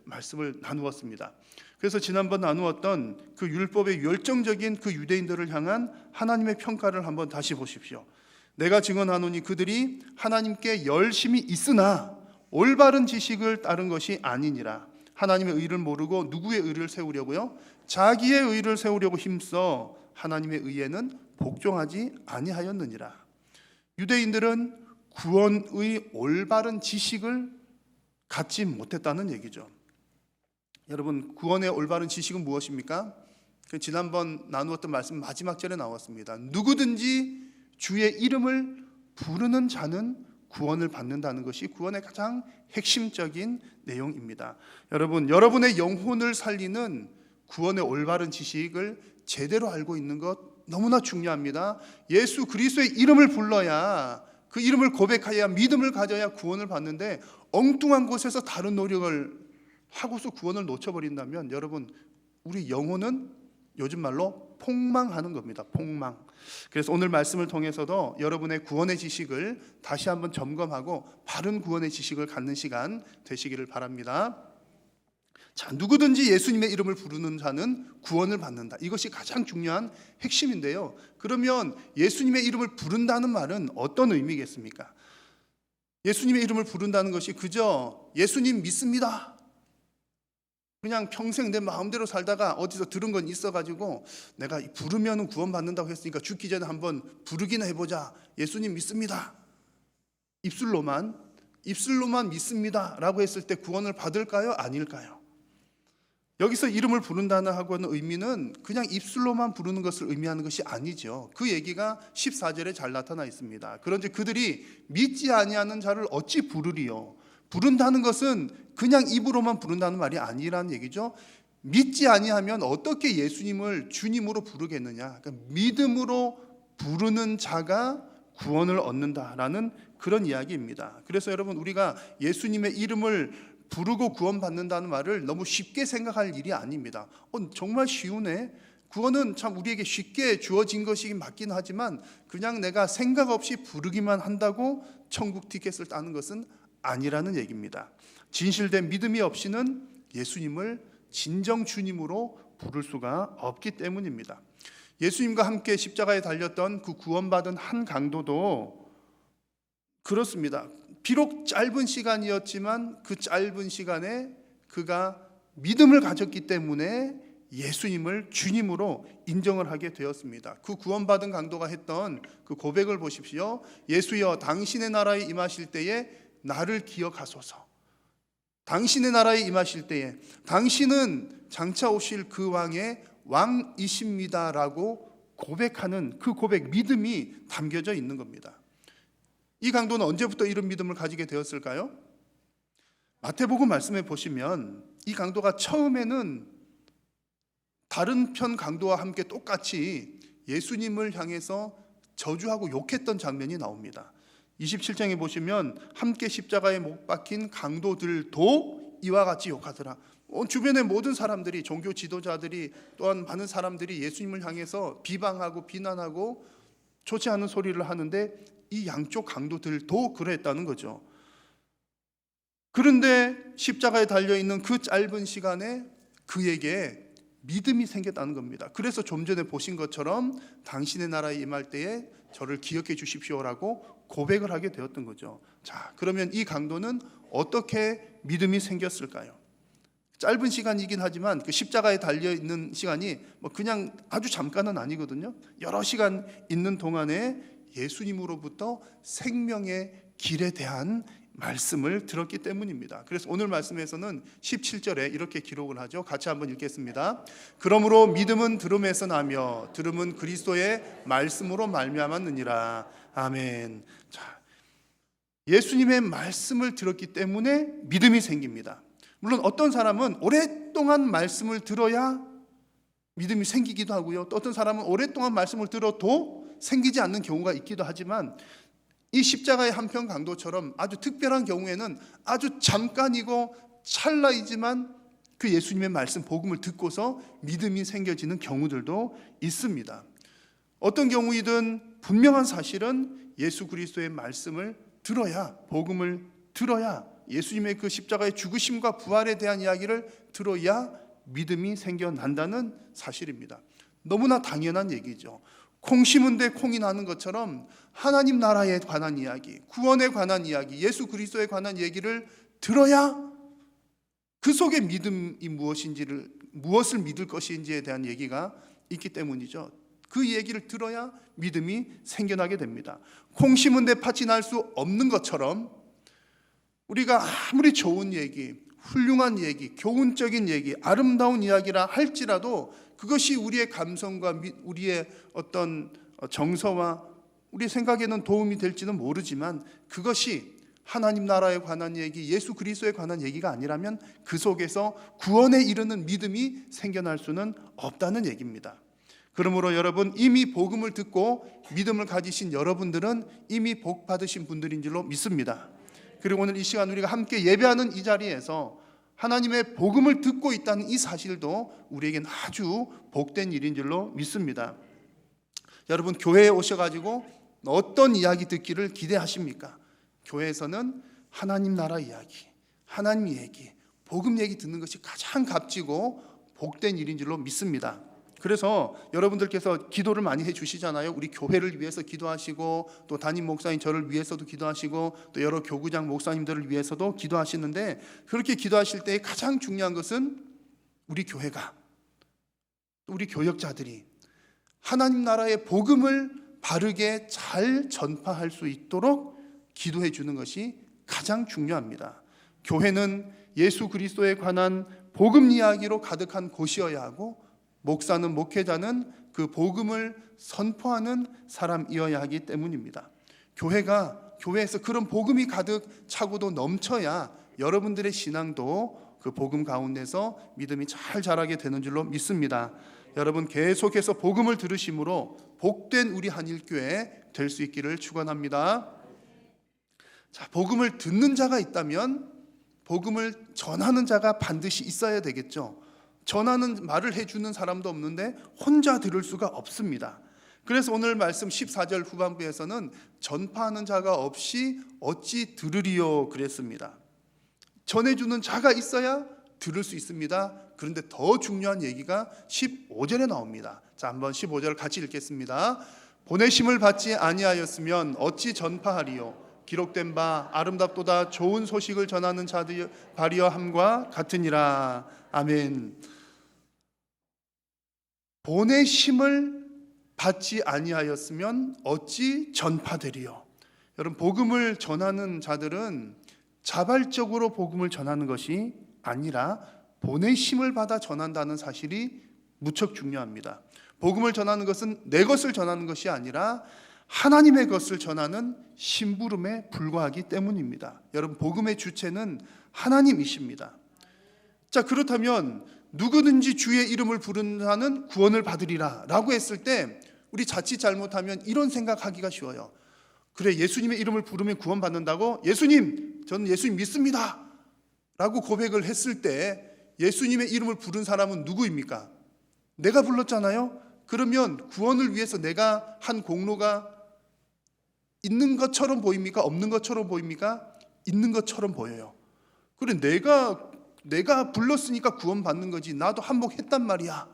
Speaker 6: 말씀을 나누었습니다. 그래서 지난번 나누었던 그 율법의 열정적인 그 유대인들을 향한 하나님의 평가를 한번 다시 보십시오. 내가 증언하노니 그들이 하나님께 열심히 있으나 올바른 지식을 따른 것이 아니니라. 하나님의 의를 모르고 누구의 의를 세우려고요? 자기의 의를 세우려고 힘써 하나님의 의에는 복종하지 아니하였느니라. 유대인들은 구원의 올바른 지식을 갖지 못했다는 얘기죠. 여러분, 구원의 올바른 지식은 무엇입니까? 지난번 나누었던 말씀 마지막 절에 나왔습니다. 누구든지 주의 이름을 부르는 자는 구원을 받는다는 것이 구원의 가장 핵심적인 내용입니다. 여러분, 여러분의 영혼을 살리는 구원의 올바른 지식을 제대로 알고 있는 것 너무나 중요합니다. 예수 그리스도의 이름을 불러야, 그 이름을 고백하여야, 믿음을 가져야 구원을 받는데, 엉뚱한 곳에서 다른 노력을 하고서 구원을 놓쳐버린다면 여러분, 우리 영혼은 요즘 말로 폭망하는 겁니다. 폭망. 그래서 오늘 말씀을 통해서도 여러분의 구원의 지식을 다시 한번 점검하고 바른 구원의 지식을 갖는 시간 되시기를 바랍니다. 자, 누구든지 예수님의 이름을 부르는 자는 구원을 받는다. 이것이 가장 중요한 핵심인데요. 그러면 예수님의 이름을 부른다는 말은 어떤 의미겠습니까? 예수님의 이름을 부른다는 것이 그저 예수님 믿습니다, 그냥 평생 내 마음대로 살다가 어디서 들은 건 있어가지고 내가 부르면 구원받는다고 했으니까 죽기 전에 한번 부르기나 해보자, 예수님 믿습니다, 입술로만 믿습니다 라고 했을 때 구원을 받을까요? 아닐까요? 여기서 이름을 부른다는 하고는 의미는 그냥 입술로만 부르는 것을 의미하는 것이 아니죠. 그 얘기가 14절에 잘 나타나 있습니다. 그런즉 그들이 믿지 아니하는 자를 어찌 부르리요? 부른다는 것은 그냥 입으로만 부른다는 말이 아니라는 얘기죠. 믿지 아니하면 어떻게 예수님을 주님으로 부르겠느냐? 그러니까 믿음으로 부르는 자가 구원을 얻는다라는 그런 이야기입니다. 그래서 여러분, 우리가 예수님의 이름을 부르고 구원받는다는 말을 너무 쉽게 생각할 일이 아닙니다. 정말 쉬우네. 구원은 참 우리에게 쉽게 주어진 것이 맞긴 하지만 그냥 내가 생각 없이 부르기만 한다고 천국 티켓을 따는 것은 아니라는 얘기입니다. 진실된 믿음이 없이는 예수님을 진정 주님으로 부를 수가 없기 때문입니다. 예수님과 함께 십자가에 달렸던 그 구원받은 한 강도도 그렇습니다. 비록 짧은 시간이었지만 그 짧은 시간에 그가 믿음을 가졌기 때문에 예수님을 주님으로 인정을 하게 되었습니다. 그 구원받은 강도가 했던 그 고백을 보십시오. 예수여, 당신의 나라에 임하실 때에 나를 기억하소서. 당신의 나라에 임하실 때에 당신은 장차 오실 그 왕의 왕이십니다라고 고백하는 그 고백, 믿음이 담겨져 있는 겁니다. 이 강도는 언제부터 이런 믿음을 가지게 되었을까요? 마태복음 말씀에 보시면 이 강도가 처음에는 다른 편 강도와 함께 똑같이 예수님을 향해서 저주하고 욕했던 장면이 나옵니다. 27장에 보시면 함께 십자가에 못 박힌 강도들도 이와 같이 욕하더라. 주변의 모든 사람들이, 종교 지도자들이 또한 많은 사람들이 예수님을 향해서 비방하고 비난하고 좋지 않은 소리를 하는데 이 양쪽 강도들도 그랬다는 거죠. 그런데 십자가에 달려있는 그 짧은 시간에 그에게 믿음이 생겼다는 겁니다. 그래서 좀 전에 보신 것처럼 당신의 나라에 임할 때에 저를 기억해 주십시오라고 고백을 하게 되었던 거죠. 자, 그러면 이 강도는 어떻게 믿음이 생겼을까요? 짧은 시간이긴 하지만 그 십자가에 달려있는 시간이 그냥 아주 잠깐은 아니거든요. 여러 시간 있는 동안에 예수님으로부터 생명의 길에 대한 말씀을 들었기 때문입니다. 그래서 오늘 말씀에서는 17절에 이렇게 기록을 하죠. 같이 한번 읽겠습니다. 그러므로 믿음은 들음에서 나며 들음은 그리스도의 말씀으로 말미암았느니라. 아멘. 자, 예수님의 말씀을 들었기 때문에 믿음이 생깁니다. 물론 어떤 사람은 오랫동안 말씀을 들어야 믿음이 생기기도 하고요. 또 어떤 사람은 오랫동안 말씀을 들어도 생기지 않는 경우가 있기도 하지만 이 십자가의 한편 강도처럼 아주 특별한 경우에는 아주 잠깐이고 찰나이지만 그 예수님의 말씀, 복음을 듣고서 믿음이 생겨지는 경우들도 있습니다. 어떤 경우이든 분명한 사실은 예수 그리스도의 말씀을 들어야, 복음을 들어야, 예수님의 그 십자가의 죽으심과 부활에 대한 이야기를 들어야 믿음이 생겨난다는 사실입니다. 너무나 당연한 얘기죠. 콩 심은 데 콩이 나는 것처럼 하나님 나라에 관한 이야기, 구원에 관한 이야기, 예수 그리스도에 관한 얘기를 들어야 그 속에 믿음이 무엇을 믿을 것인지에 대한 얘기가 있기 때문이죠. 그 얘기를 들어야 믿음이 생겨나게 됩니다. 콩 심은 데 팥이 날 수 없는 것처럼 우리가 아무리 좋은 얘기, 훌륭한 얘기, 교훈적인 얘기, 아름다운 이야기라 할지라도 그것이 우리의 감성과 우리의 어떤 정서와 우리 생각에는 도움이 될지는 모르지만 그것이 하나님 나라에 관한 얘기, 예수 그리스도에 관한 얘기가 아니라면 그 속에서 구원에 이르는 믿음이 생겨날 수는 없다는 얘기입니다. 그러므로 여러분, 이미 복음을 듣고 믿음을 가지신 여러분들은 이미 복 받으신 분들인 줄로 믿습니다. 그리고 오늘 이 시간 우리가 함께 예배하는 이 자리에서 하나님의 복음을 듣고 있다는 이 사실도 우리에겐 아주 복된 일인 줄로 믿습니다. 여러분, 교회에 오셔가지고 어떤 이야기 듣기를 기대하십니까? 교회에서는 하나님 나라 이야기, 하나님 얘기, 복음 얘기 듣는 것이 가장 값지고 복된 일인 줄로 믿습니다. 그래서 여러분들께서 기도를 많이 해주시잖아요. 우리 교회를 위해서 기도하시고 또 담임 목사님 저를 위해서도 기도하시고 또 여러 교구장 목사님들을 위해서도 기도하시는데, 그렇게 기도하실 때 가장 중요한 것은 우리 교회가, 우리 교역자들이 하나님 나라의 복음을 바르게 잘 전파할 수 있도록 기도해 주는 것이 가장 중요합니다. 교회는 예수 그리스도에 관한 복음 이야기로 가득한 곳이어야 하고, 목사는, 목회자는 그 복음을 선포하는 사람이어야 하기 때문입니다. 교회에서 그런 복음이 가득 차고도 넘쳐야 여러분들의 신앙도 그 복음 가운데서 믿음이 잘 자라게 되는 줄로 믿습니다. 여러분 계속해서 복음을 들으심으로 복된 우리 한일교회 될 수 있기를 축원합니다. 자, 복음을 듣는 자가 있다면 복음을 전하는 자가 반드시 있어야 되겠죠. 전하는 말을 해주는 사람도 없는데 혼자 들을 수가 없습니다. 그래서 오늘 말씀 14절 후반부에서는 전파하는 자가 없이 어찌 들으리요 그랬습니다. 전해주는 자가 있어야 들을 수 있습니다. 그런데 더 중요한 얘기가 15절에 나옵니다. 자, 한번 15절 같이 읽겠습니다. 보내심을 받지 아니하였으면 어찌 전파하리요? 기록된 바 아름답도다 좋은 소식을 전하는 자들 바리어 함과 같으니라. 아멘. 보내심을 받지 아니하였으면 어찌 전파되리요? 여러분, 복음을 전하는 자들은 자발적으로 복음을 전하는 것이 아니라 보내심을 받아 전한다는 사실이 무척 중요합니다. 복음을 전하는 것은 내 것을 전하는 것이 아니라 하나님의 것을 전하는 심부름에 불과하기 때문입니다. 여러분, 복음의 주체는 하나님이십니다. 자, 그렇다면 누구든지 주의 이름을 부르는 자는 구원을 받으리라 라고 했을 때 우리 자칫 잘못하면 이런 생각하기가 쉬워요. 그래, 예수님의 이름을 부르면 구원받는다고? 예수님, 저는 예수님 믿습니다 라고 고백을 했을 때 예수님의 이름을 부른 사람은 누구입니까? 내가 불렀잖아요. 그러면 구원을 위해서 내가 한 공로가 있는 것처럼 보입니까? 없는 것처럼 보입니까? 있는 것처럼 보여요. 그래, 내가 불렀으니까 구원받는 거지. 나도 한몫했단 말이야.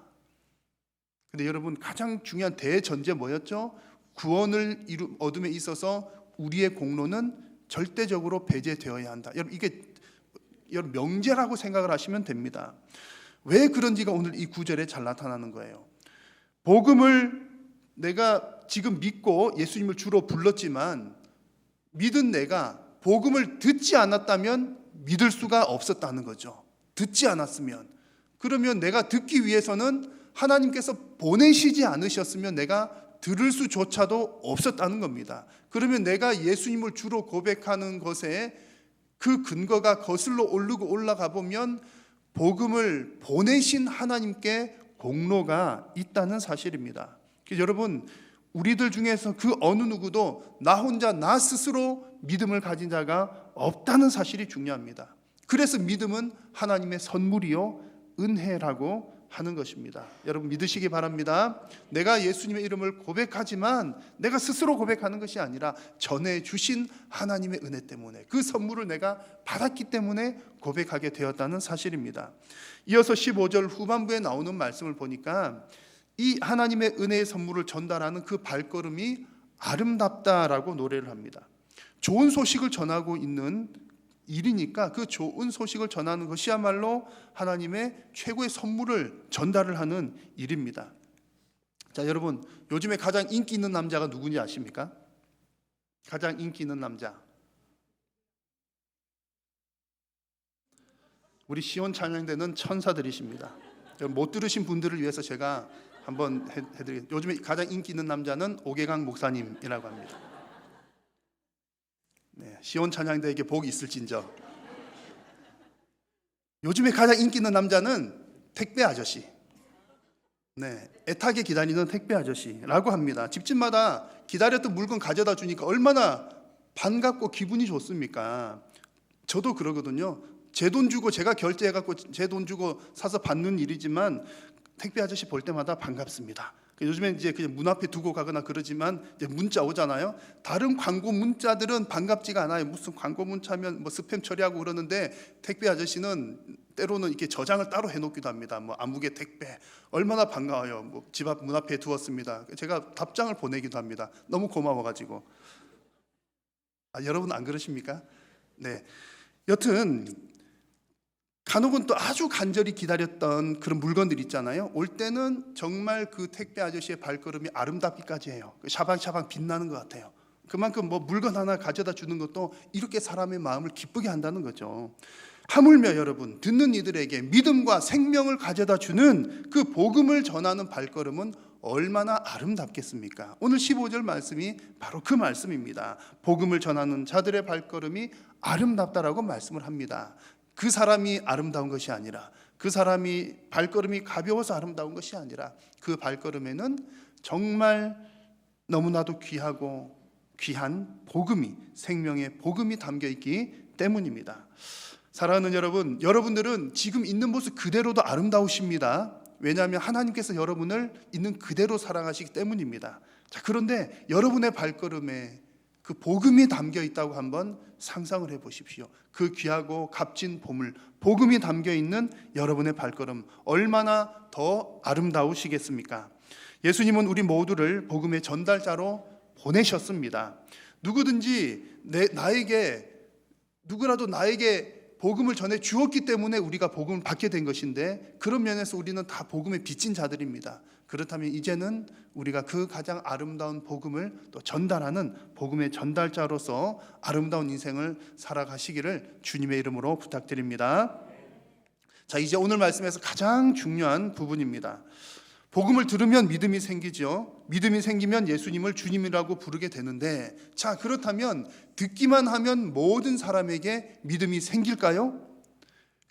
Speaker 6: 근데 여러분, 가장 중요한 대전제 뭐였죠? 구원을 얻음에 있어서 우리의 공로는 절대적으로 배제되어야 한다. 여러분, 이게 여러분 명제라고 생각을 하시면 됩니다. 왜 그런지가 오늘 이 구절에 잘 나타나는 거예요. 복음을 내가 지금 믿고 예수님을 주로 불렀지만 믿은 내가 복음을 듣지 않았다면 믿을 수가 없었다는 거죠. 듣지 않았으면. 그러면 내가 듣기 위해서는 하나님께서 보내시지 않으셨으면 내가 들을 수조차도 없었다는 겁니다. 그러면 내가 예수님을 주로 고백하는 것에 그 근거가 거슬러 오르고 올라가 보면 복음을 보내신 하나님께 공로가 있다는 사실입니다. 여러분, 우리들 중에서 그 어느 누구도 나 혼자 나 스스로 믿음을 가진 자가 없다는 사실이 중요합니다. 그래서 믿음은 하나님의 선물이요 은혜라고 하는 것입니다. 여러분, 믿으시기 바랍니다. 내가 예수님의 이름을 고백하지만 내가 스스로 고백하는 것이 아니라 전해주신 하나님의 은혜 때문에, 그 선물을 내가 받았기 때문에 고백하게 되었다는 사실입니다. 이어서 15절 후반부에 나오는 말씀을 보니까 이 하나님의 은혜의 선물을 전달하는 그 발걸음이 아름답다라고 노래를 합니다. 좋은 소식을 전하고 있는 일이니까 그 좋은 소식을 전하는 것이야말로 하나님의 최고의 선물을 전달을 하는 일입니다. 자, 여러분, 요즘에 가장 인기 있는 남자가 누군지 아십니까? 가장 인기 있는 남자, 우리 시온 찬양대는 천사들이십니다. 여러분, 못 들으신 분들을 위해서 제가 한번 해드리겠습니다. 요즘에 가장 인기 있는 남자는 오계강 목사님이라고 합니다. 네, 시온 찬양대에게 복이 있을진저. 요즘에 가장 인기 있는 남자는 택배 아저씨. 네, 애타게 기다리는 택배 아저씨라고 합니다. 집집마다 기다렸던 물건 가져다 주니까 얼마나 반갑고 기분이 좋습니까? 저도 그러거든요. 제 돈 주고 제가 결제해갖고 제 돈 주고 사서 받는 일이지만 택배 아저씨 볼 때마다 반갑습니다. 요즘엔 이제 그냥 문 앞에 두고 가거나 그러지만 이제 문자 오잖아요. 다른 광고 문자들은 반갑지가 않아요. 무슨 광고 문자면 뭐 스팸 처리하고 그러는데 택배 아저씨는 때로는 이렇게 저장을 따로 해놓기도 합니다. 뭐 아무개 택배 얼마나 반가워요. 뭐 집 앞 문 앞에 두었습니다. 제가 답장을 보내기도 합니다. 너무 고마워가지고. 여러분 안 그러십니까? 네. 여튼 간혹은 또 아주 간절히 기다렸던 그런 물건들 있잖아요. 올 때는 정말 그 택배 아저씨의 발걸음이 아름답기까지 해요. 샤방샤방 빛나는 것 같아요. 그만큼 뭐 물건 하나 가져다 주는 것도 이렇게 사람의 마음을 기쁘게 한다는 거죠. 하물며 여러분, 듣는 이들에게 믿음과 생명을 가져다 주는 그 복음을 전하는 발걸음은 얼마나 아름답겠습니까? 오늘 15절 말씀이 바로 그 말씀입니다. 복음을 전하는 자들의 발걸음이 아름답다라고 말씀을 합니다. 그 사람이 아름다운 것이 아니라, 그 사람이 발걸음이 가벼워서 아름다운 것이 아니라, 그 발걸음에는 정말 너무나도 귀하고 귀한 복음이, 생명의 복음이 담겨 있기 때문입니다. 사랑하는 여러분, 여러분들은 지금 있는 모습 그대로도 아름다우십니다. 왜냐하면 하나님께서 여러분을 있는 그대로 사랑하시기 때문입니다. 자, 그런데 여러분의 발걸음에 그 복음이 담겨 있다고 한번 상상을 해 보십시오. 그 귀하고 값진 보물, 복음이 담겨 있는 여러분의 발걸음 얼마나 더 아름다우시겠습니까? 예수님은 우리 모두를 복음의 전달자로 보내셨습니다. 누구라도 나에게 복음을 전해 주었기 때문에 우리가 복음을 받게 된 것인데, 그런 면에서 우리는 다 복음에 빚진 자들입니다. 그렇다면 이제는 우리가 그 가장 아름다운 복음을 또 전달하는 복음의 전달자로서 아름다운 인생을 살아가시기를 주님의 이름으로 부탁드립니다. 자, 이제 오늘 말씀에서 가장 중요한 부분입니다. 복음을 들으면 믿음이 생기죠. 믿음이 생기면 예수님을 주님이라고 부르게 되는데, 자, 그렇다면 듣기만 하면 모든 사람에게 믿음이 생길까요?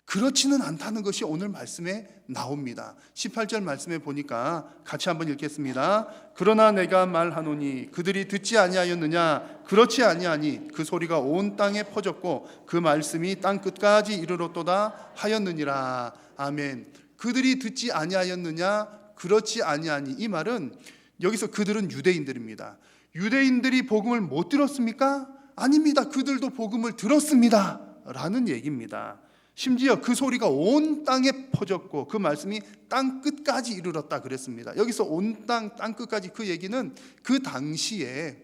Speaker 6: 그렇지는 않다는 것이 오늘 말씀에 나옵니다. 18절 말씀에 보니까 같이 한번 읽겠습니다. 그러나 내가 말하노니 그들이 듣지 아니하였느냐? 그렇지 아니하니 그 소리가 온 땅에 퍼졌고 그 말씀이 땅 끝까지 이르렀도다 하였느니라. 아멘. 그들이 듣지 아니하였느냐? 그렇지 아니하니, 이 말은 여기서 그들은 유대인들입니다. 유대인들이 복음을 못 들었습니까? 아닙니다. 그들도 복음을 들었습니다 라는 얘기입니다. 심지어 그 소리가 온 땅에 퍼졌고 그 말씀이 땅 끝까지 이르렀다 그랬습니다. 여기서 온 땅 끝까지, 그 얘기는 그 당시에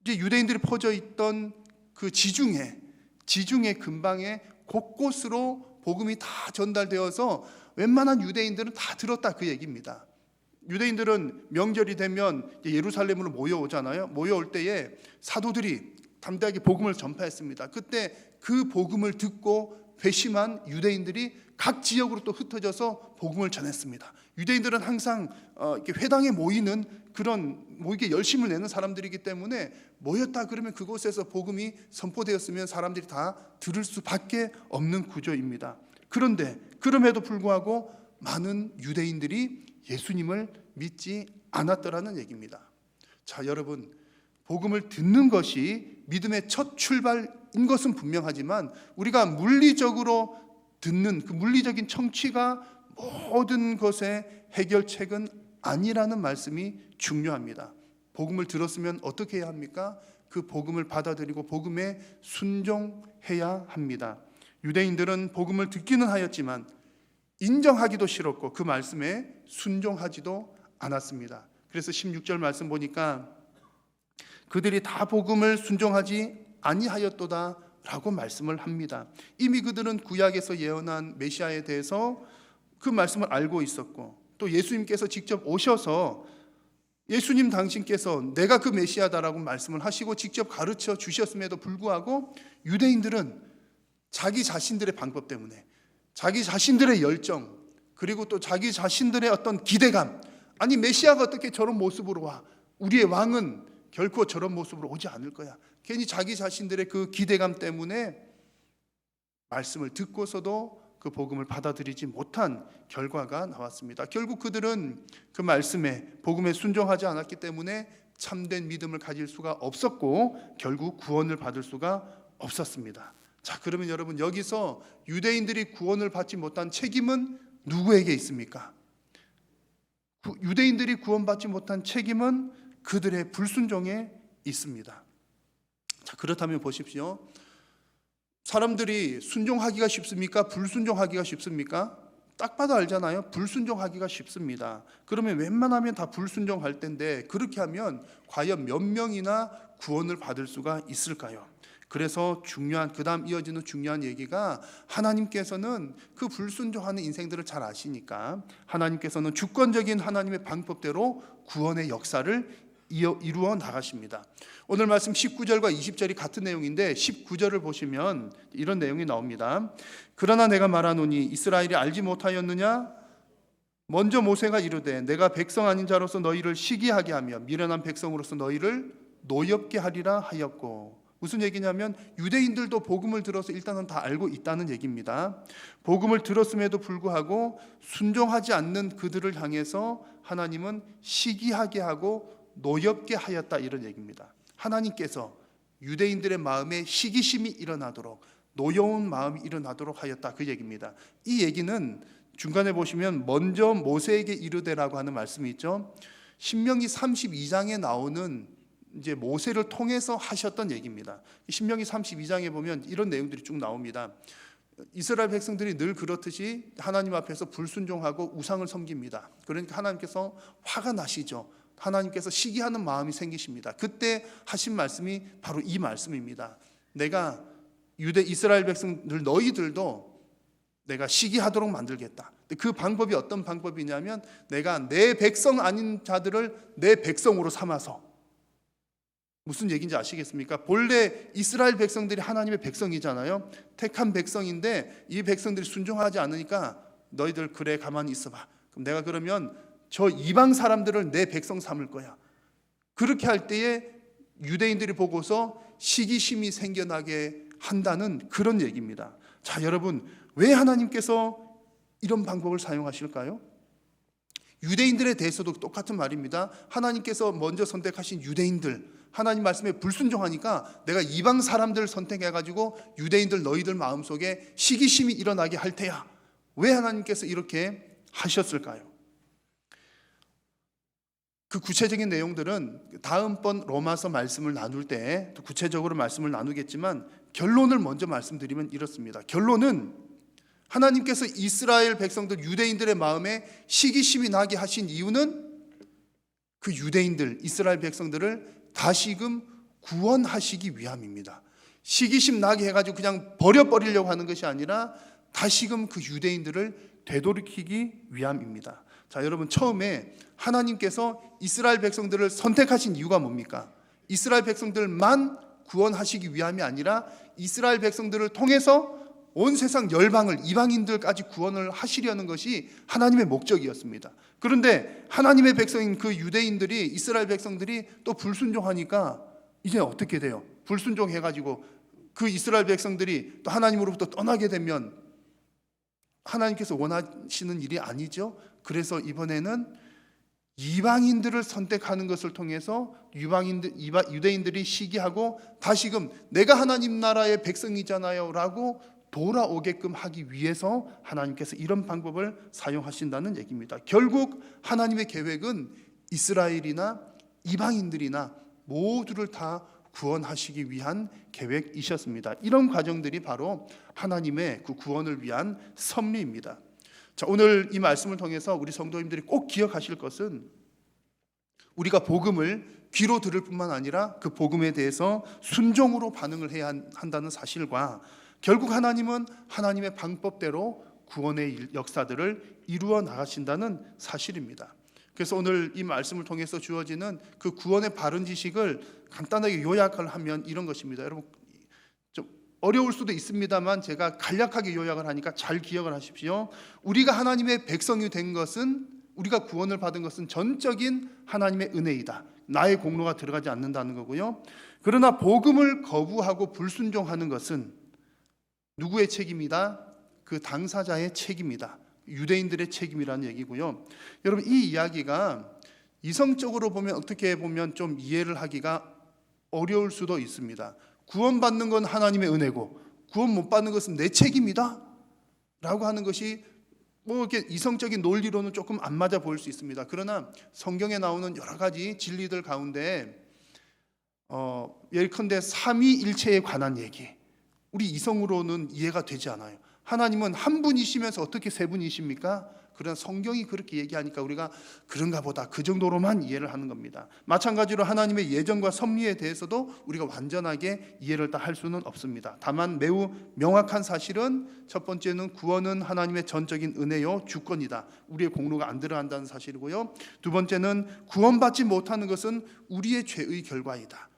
Speaker 6: 이제 유대인들이 퍼져 있던 그 지중해 근방에 곳곳으로 복음이 다 전달되어서 웬만한 유대인들은 다 들었다 그 얘기입니다. 유대인들은 명절이 되면 예루살렘으로 모여오잖아요. 모여올 때에 사도들이 담대하게 복음을 전파했습니다. 그때 그 복음을 듣고 회심한 유대인들이 각 지역으로 또 흩어져서 복음을 전했습니다. 유대인들은 항상 이렇게 회당에 모이는 그런 모이게 열심을 내는 사람들이기 때문에 모였다 그러면 그곳에서 복음이 선포되었으면 사람들이 다 들을 수밖에 없는 구조입니다. 그런데 그럼에도 불구하고 많은 유대인들이 예수님을 믿지 않았더라는 얘기입니다. 자, 여러분, 복음을 듣는 것이 믿음의 첫 출발인 것은 분명하지만 우리가 물리적으로 듣는 그 물리적인 청취가 모든 것의 해결책은 아니라는 말씀이 중요합니다. 복음을 들었으면 어떻게 해야 합니까? 그 복음을 받아들이고 복음에 순종해야 합니다. 유대인들은 복음을 듣기는 하였지만 인정하기도 싫었고 그 말씀에 순종하지도 않았습니다. 그래서 16절 말씀 보니까 그들이 다 복음을 순종하지 아니하였도다 라고 말씀을 합니다. 이미 그들은 구약에서 예언한 메시아에 대해서 그 말씀을 알고 있었고, 또 예수님께서 직접 오셔서 예수님 당신께서 내가 그 메시아다라고 말씀을 하시고 직접 가르쳐 주셨음에도 불구하고 유대인들은 자기 자신들의 방법 때문에, 자기 자신들의 열정, 그리고 또 자기 자신들의 어떤 기대감, 아니 메시아가 어떻게 저런 모습으로 와? 우리의 왕은 결코 저런 모습으로 오지 않을 거야. 괜히 자기 자신들의 그 기대감 때문에 말씀을 듣고서도 그 복음을 받아들이지 못한 결과가 나왔습니다. 결국 그들은 그 말씀에, 복음에 순종하지 않았기 때문에 참된 믿음을 가질 수가 없었고 결국 구원을 받을 수가 없었습니다. 자, 그러면 여러분, 여기서 유대인들이 구원을 받지 못한 책임은 누구에게 있습니까? 유대인들이 구원받지 못한 책임은 그들의 불순종에 있습니다. 자, 그렇다면 보십시오. 사람들이 순종하기가 쉽습니까? 불순종하기가 쉽습니까? 딱 봐도 알잖아요. 불순종하기가 쉽습니다. 그러면 웬만하면 다 불순종할 텐데 그렇게 하면 과연 몇 명이나 구원을 받을 수가 있을까요? 그래서 그다음 이어지는 중요한 얘기가, 하나님께서는 그 불순종하는 인생들을 잘 아시니까 하나님께서는 주권적인 하나님의 방법대로 구원의 역사를 이루어 나가십니다. 오늘 말씀 19절과 20절이 같은 내용인데 19절을 보시면 이런 내용이 나옵니다. 그러나 내가 말하노니 이스라엘이 알지 못하였느냐? 먼저 모세가 이르되 내가 백성 아닌 자로서 너희를 시기하게 하며 미련한 백성으로서 너희를 노엽게 하리라 하였고. 무슨 얘기냐면 유대인들도 복음을 들어서 일단은 다 알고 있다는 얘기입니다. 복음을 들었음에도 불구하고 순종하지 않는 그들을 향해서 하나님은 시기하게 하고 노엽게 하였다, 이런 얘기입니다. 하나님께서 유대인들의 마음에 시기심이 일어나도록, 노여운 마음이 일어나도록 하였다, 그 얘기입니다. 이 얘기는 중간에 보시면 먼저 모세에게 이르되라고 하는 말씀이 있죠. 신명기 32장에 나오는 이제 모세를 통해서 하셨던 얘기입니다. 신명기 32장에 보면 이런 내용들이 쭉 나옵니다. 이스라엘 백성들이 늘 그렇듯이 하나님 앞에서 불순종하고 우상을 섬깁니다. 그러니까 하나님께서 화가 나시죠. 하나님께서 시기하는 마음이 생기십니다. 그때 하신 말씀이 바로 이 말씀입니다. 내가 이스라엘 백성들 너희들도 내가 시기하도록 만들겠다. 그 방법이 어떤 방법이냐면 내가 내 백성 아닌 자들을 내 백성으로 삼아서, 무슨 얘기인지 아시겠습니까? 본래 이스라엘 백성들이 하나님의 백성이잖아요. 택한 백성인데 이 백성들이 순종하지 않으니까 너희들 그래 가만히 있어봐. 그럼 내가 그러면 저 이방 사람들을 내 백성 삼을 거야. 그렇게 할 때에 유대인들이 보고서 시기심이 생겨나게 한다는 그런 얘기입니다. 자, 여러분, 왜 하나님께서 이런 방법을 사용하실까요? 유대인들에 대해서도 똑같은 말입니다. 하나님께서 먼저 선택하신 유대인들, 하나님 말씀에 불순종하니까 내가 이방 사람들을 선택해가지고 유대인들 너희들 마음속에 시기심이 일어나게 할 테야. 왜 하나님께서 이렇게 하셨을까요? 그 구체적인 내용들은 다음번 로마서 말씀을 나눌 때 또 구체적으로 말씀을 나누겠지만, 결론을 먼저 말씀드리면 이렇습니다. 결론은 하나님께서 이스라엘 백성들, 유대인들의 마음에 시기심이 나게 하신 이유는 그 유대인들, 이스라엘 백성들을 다시금 구원하시기 위함입니다. 시기심 나게 해가지고 그냥 버려버리려고 하는 것이 아니라 다시금 그 유대인들을 되돌이키기 위함입니다. 자, 여러분, 처음에 하나님께서 이스라엘 백성들을 선택하신 이유가 뭡니까? 이스라엘 백성들만 구원하시기 위함이 아니라 이스라엘 백성들을 통해서 온 세상 열방을, 이방인들까지 구원을 하시려는 것이 하나님의 목적이었습니다. 그런데 하나님의 백성인 그 유대인들이, 이스라엘 백성들이 또 불순종하니까 이제 어떻게 돼요? 불순종해가지고 그 이스라엘 백성들이 또 하나님으로부터 떠나게 되면 하나님께서 원하시는 일이 아니죠. 그래서 이번에는 이방인들을 선택하는 것을 통해서 유대인들이 시기하고 다시금 내가 하나님 나라의 백성이잖아요 라고 돌아오게끔 하기 위해서 하나님께서 이런 방법을 사용하신다는 얘기입니다. 결국 하나님의 계획은 이스라엘이나 이방인들이나 모두를 다 구원하시기 위한 계획이셨습니다. 이런 과정들이 바로 하나님의 그 구원을 위한 섭리입니다. 자, 오늘 이 말씀을 통해서 우리 성도님들이 꼭 기억하실 것은, 우리가 복음을 귀로 들을 뿐만 아니라 그 복음에 대해서 순종으로 반응을 해야 한다는 사실과, 결국 하나님은 하나님의 방법대로 구원의 역사들을 이루어 나가신다는 사실입니다. 그래서 오늘 이 말씀을 통해서 주어지는 그 구원의 바른 지식을 간단하게 요약을 하면 이런 것입니다. 여러분, 좀 어려울 수도 있습니다만 제가 간략하게 요약을 하니까 잘 기억을 하십시오. 우리가 하나님의 백성이 된 것은, 우리가 구원을 받은 것은 전적인 하나님의 은혜이다. 나의 공로가 들어가지 않는다는 거고요. 그러나 복음을 거부하고 불순종하는 것은 누구의 책임이다? 그 당사자의 책임이다. 유대인들의 책임이라는 얘기고요. 여러분, 이 이야기가 이성적으로 보면, 어떻게 보면 좀 이해를 하기가 어려울 수도 있습니다. 구원받는 건 하나님의 은혜고 구원 못 받는 것은 내 책임이다 라고 하는 것이 뭐 이렇게 이성적인 논리로는 조금 안 맞아 보일 수 있습니다. 그러나 성경에 나오는 여러 가지 진리들 가운데 예컨대 삼위일체에 관한 얘기, 우리 이성으로는 이해가 되지 않아요. 하나님은 한 분이시면서 어떻게 세 분이십니까? 그러나 성경이 그렇게 얘기하니까 우리가 그런가 보다, 그 정도로만 이해를 하는 겁니다. 마찬가지로 하나님의 예정과 섭리에 대해서도 우리가 완전하게 이해를 다 할 수는 없습니다. 다만 매우 명확한 사실은 첫 번째는 구원은 하나님의 전적인 은혜요 주권이다. 우리의 공로가 안 들어간다는 사실이고요. 두 번째는 구원받지 못하는 것은 우리의 죄의 결과이다.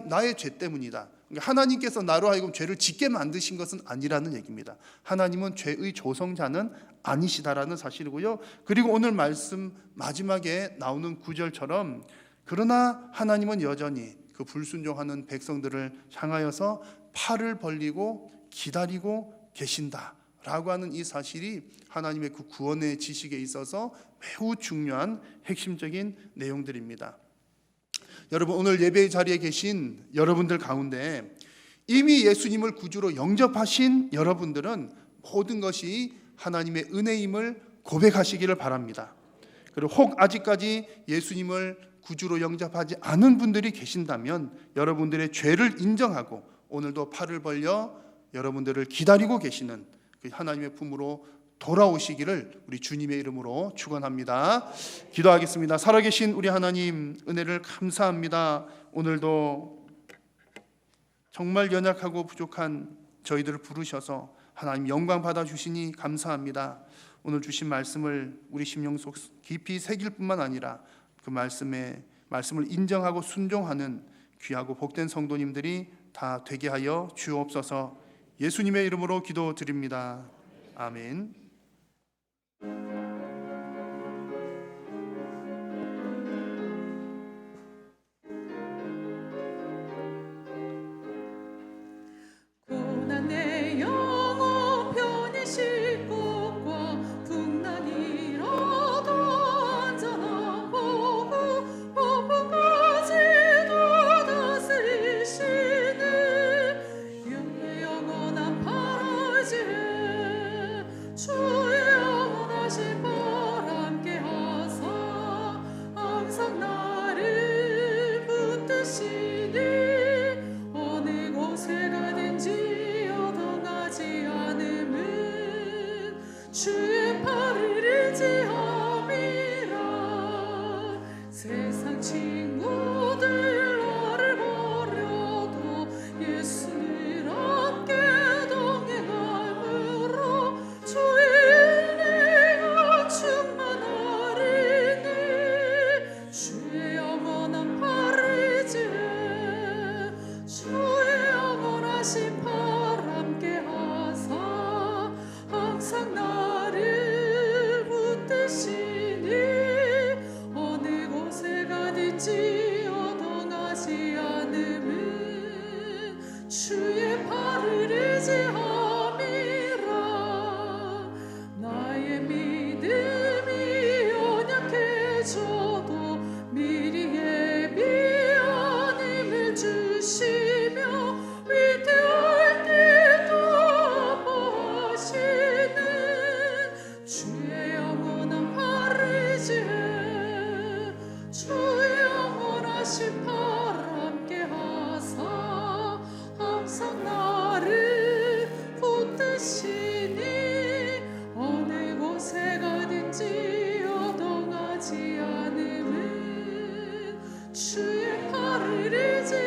Speaker 6: 나의 죄 때문이다. 하나님께서 나로 하여금 죄를 짓게 만드신 것은 아니라는 얘기입니다. 하나님은 죄의 조성자는 아니시다라는 사실이고요. 그리고 오늘 말씀 마지막에 나오는 구절처럼 그러나 하나님은 여전히 그 불순종하는 백성들을 향하여서 팔을 벌리고 기다리고 계신다라고 하는 이 사실이 하나님의 그 구원의 지식에 있어서 매우 중요한 핵심적인 내용들입니다. 여러분, 오늘 예배의 자리에 계신 여러분들 가운데 이미 예수님을 구주로 영접하신 여러분들은 모든 것이 하나님의 은혜임을 고백하시기를 바랍니다. 그리고 혹 아직까지 예수님을 구주로 영접하지 않은 분들이 계신다면 여러분들의 죄를 인정하고 오늘도 팔을 벌려 여러분들을 기다리고 계시는 그 하나님의 품으로 돌아오시기를 우리 주님의 이름으로 축원합니다. 기도하겠습니다. 살아계신 우리 하나님, 은혜를 감사합니다. 오늘도 정말 연약하고 부족한 저희들을 부르셔서 하나님 영광 받아주시니 감사합니다. 오늘 주신 말씀을 우리 심령 속 깊이 새길 뿐만 아니라 그 말씀을 인정하고 순종하는 귀하고 복된 성도님들이 다 되게 하여 주옵소서. 예수님의 이름으로 기도드립니다. 아멘.
Speaker 4: 고난 내 영혼 편히 쉴 곳과 풍랑이라도 안전하고 폭풍까지도 다스리시는 영원한 파라지에 주의 영원하신 발 함께 하사 항상 나를 붙드시니 어느 곳에 가든지 여동하지 않음은 주의 팔을 의지함이라. 세상 친구들 나를 버려도 예수를 함께 동행함으로 주의 은혜가 충만하리니 주의 영원한 팔을 의지해 주의 영원하신 팔 함께 하사 항상 나를 붙드시니 어느 곳에 가든지 여동하지 않음은 주의 팔을 의지함이라. 나의 믿음이 연약해져도 미리 예비한 힘을 주시며 위대할 때도 아파하시는 주의 영원한 팔을 의지해 주의 영원하신 팔 함께 하사 항상 나를 붙드시니 어느 곳에 가든지 여동하지 않음은 주의 팔을 의지함이라.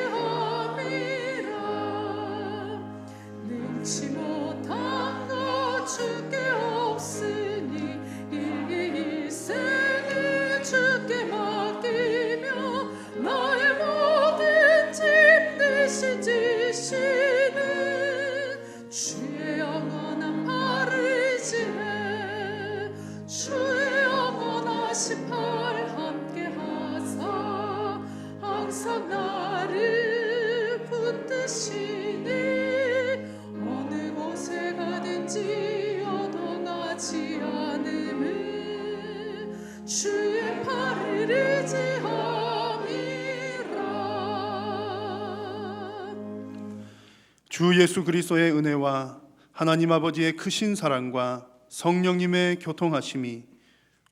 Speaker 4: 능치 못한 것 주께 없으니 이 일생을 주께 맡기며 나의 모든 짐 대신 지시는 주의 영원한 팔을 의지해 주의 영원하신 팔 함께 하사 항상 나를 붙드시니 어느 곳에 가든지 여동하지 않음은 주의 팔을 의지함이라.
Speaker 6: 주 예수 그리스도의 은혜와 하나님 아버지의 크신 사랑과 성령님의 교통하심이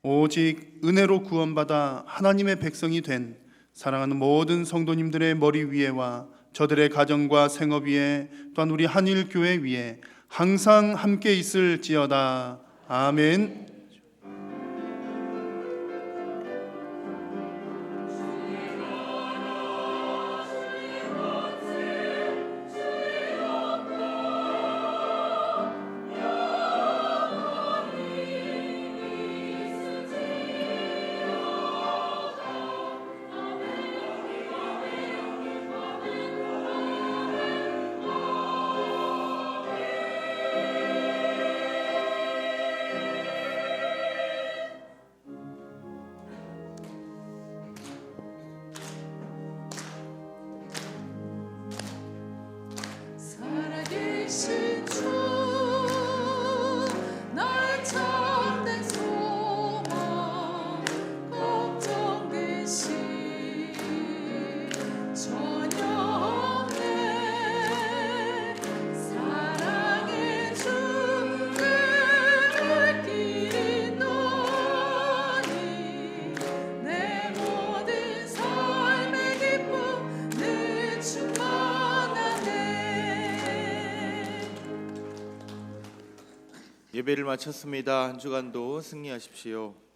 Speaker 6: 오직 은혜로 구원받아 하나님의 백성이 된 사랑하는 모든 성도님들의 머리 위에와 저들의 가정과 생업 위에 또한 우리 한일교회 위에 항상 함께 있을지어다. 아멘.
Speaker 4: 살아계신 주 나의 참된 소망 걱정되시 전혀 없네 사랑의 주를 갈 길이 너니 내 모든 삶의 기쁨 늘 충만하네.
Speaker 3: 예배를 마쳤습니다. 한 주간도 승리하십시오.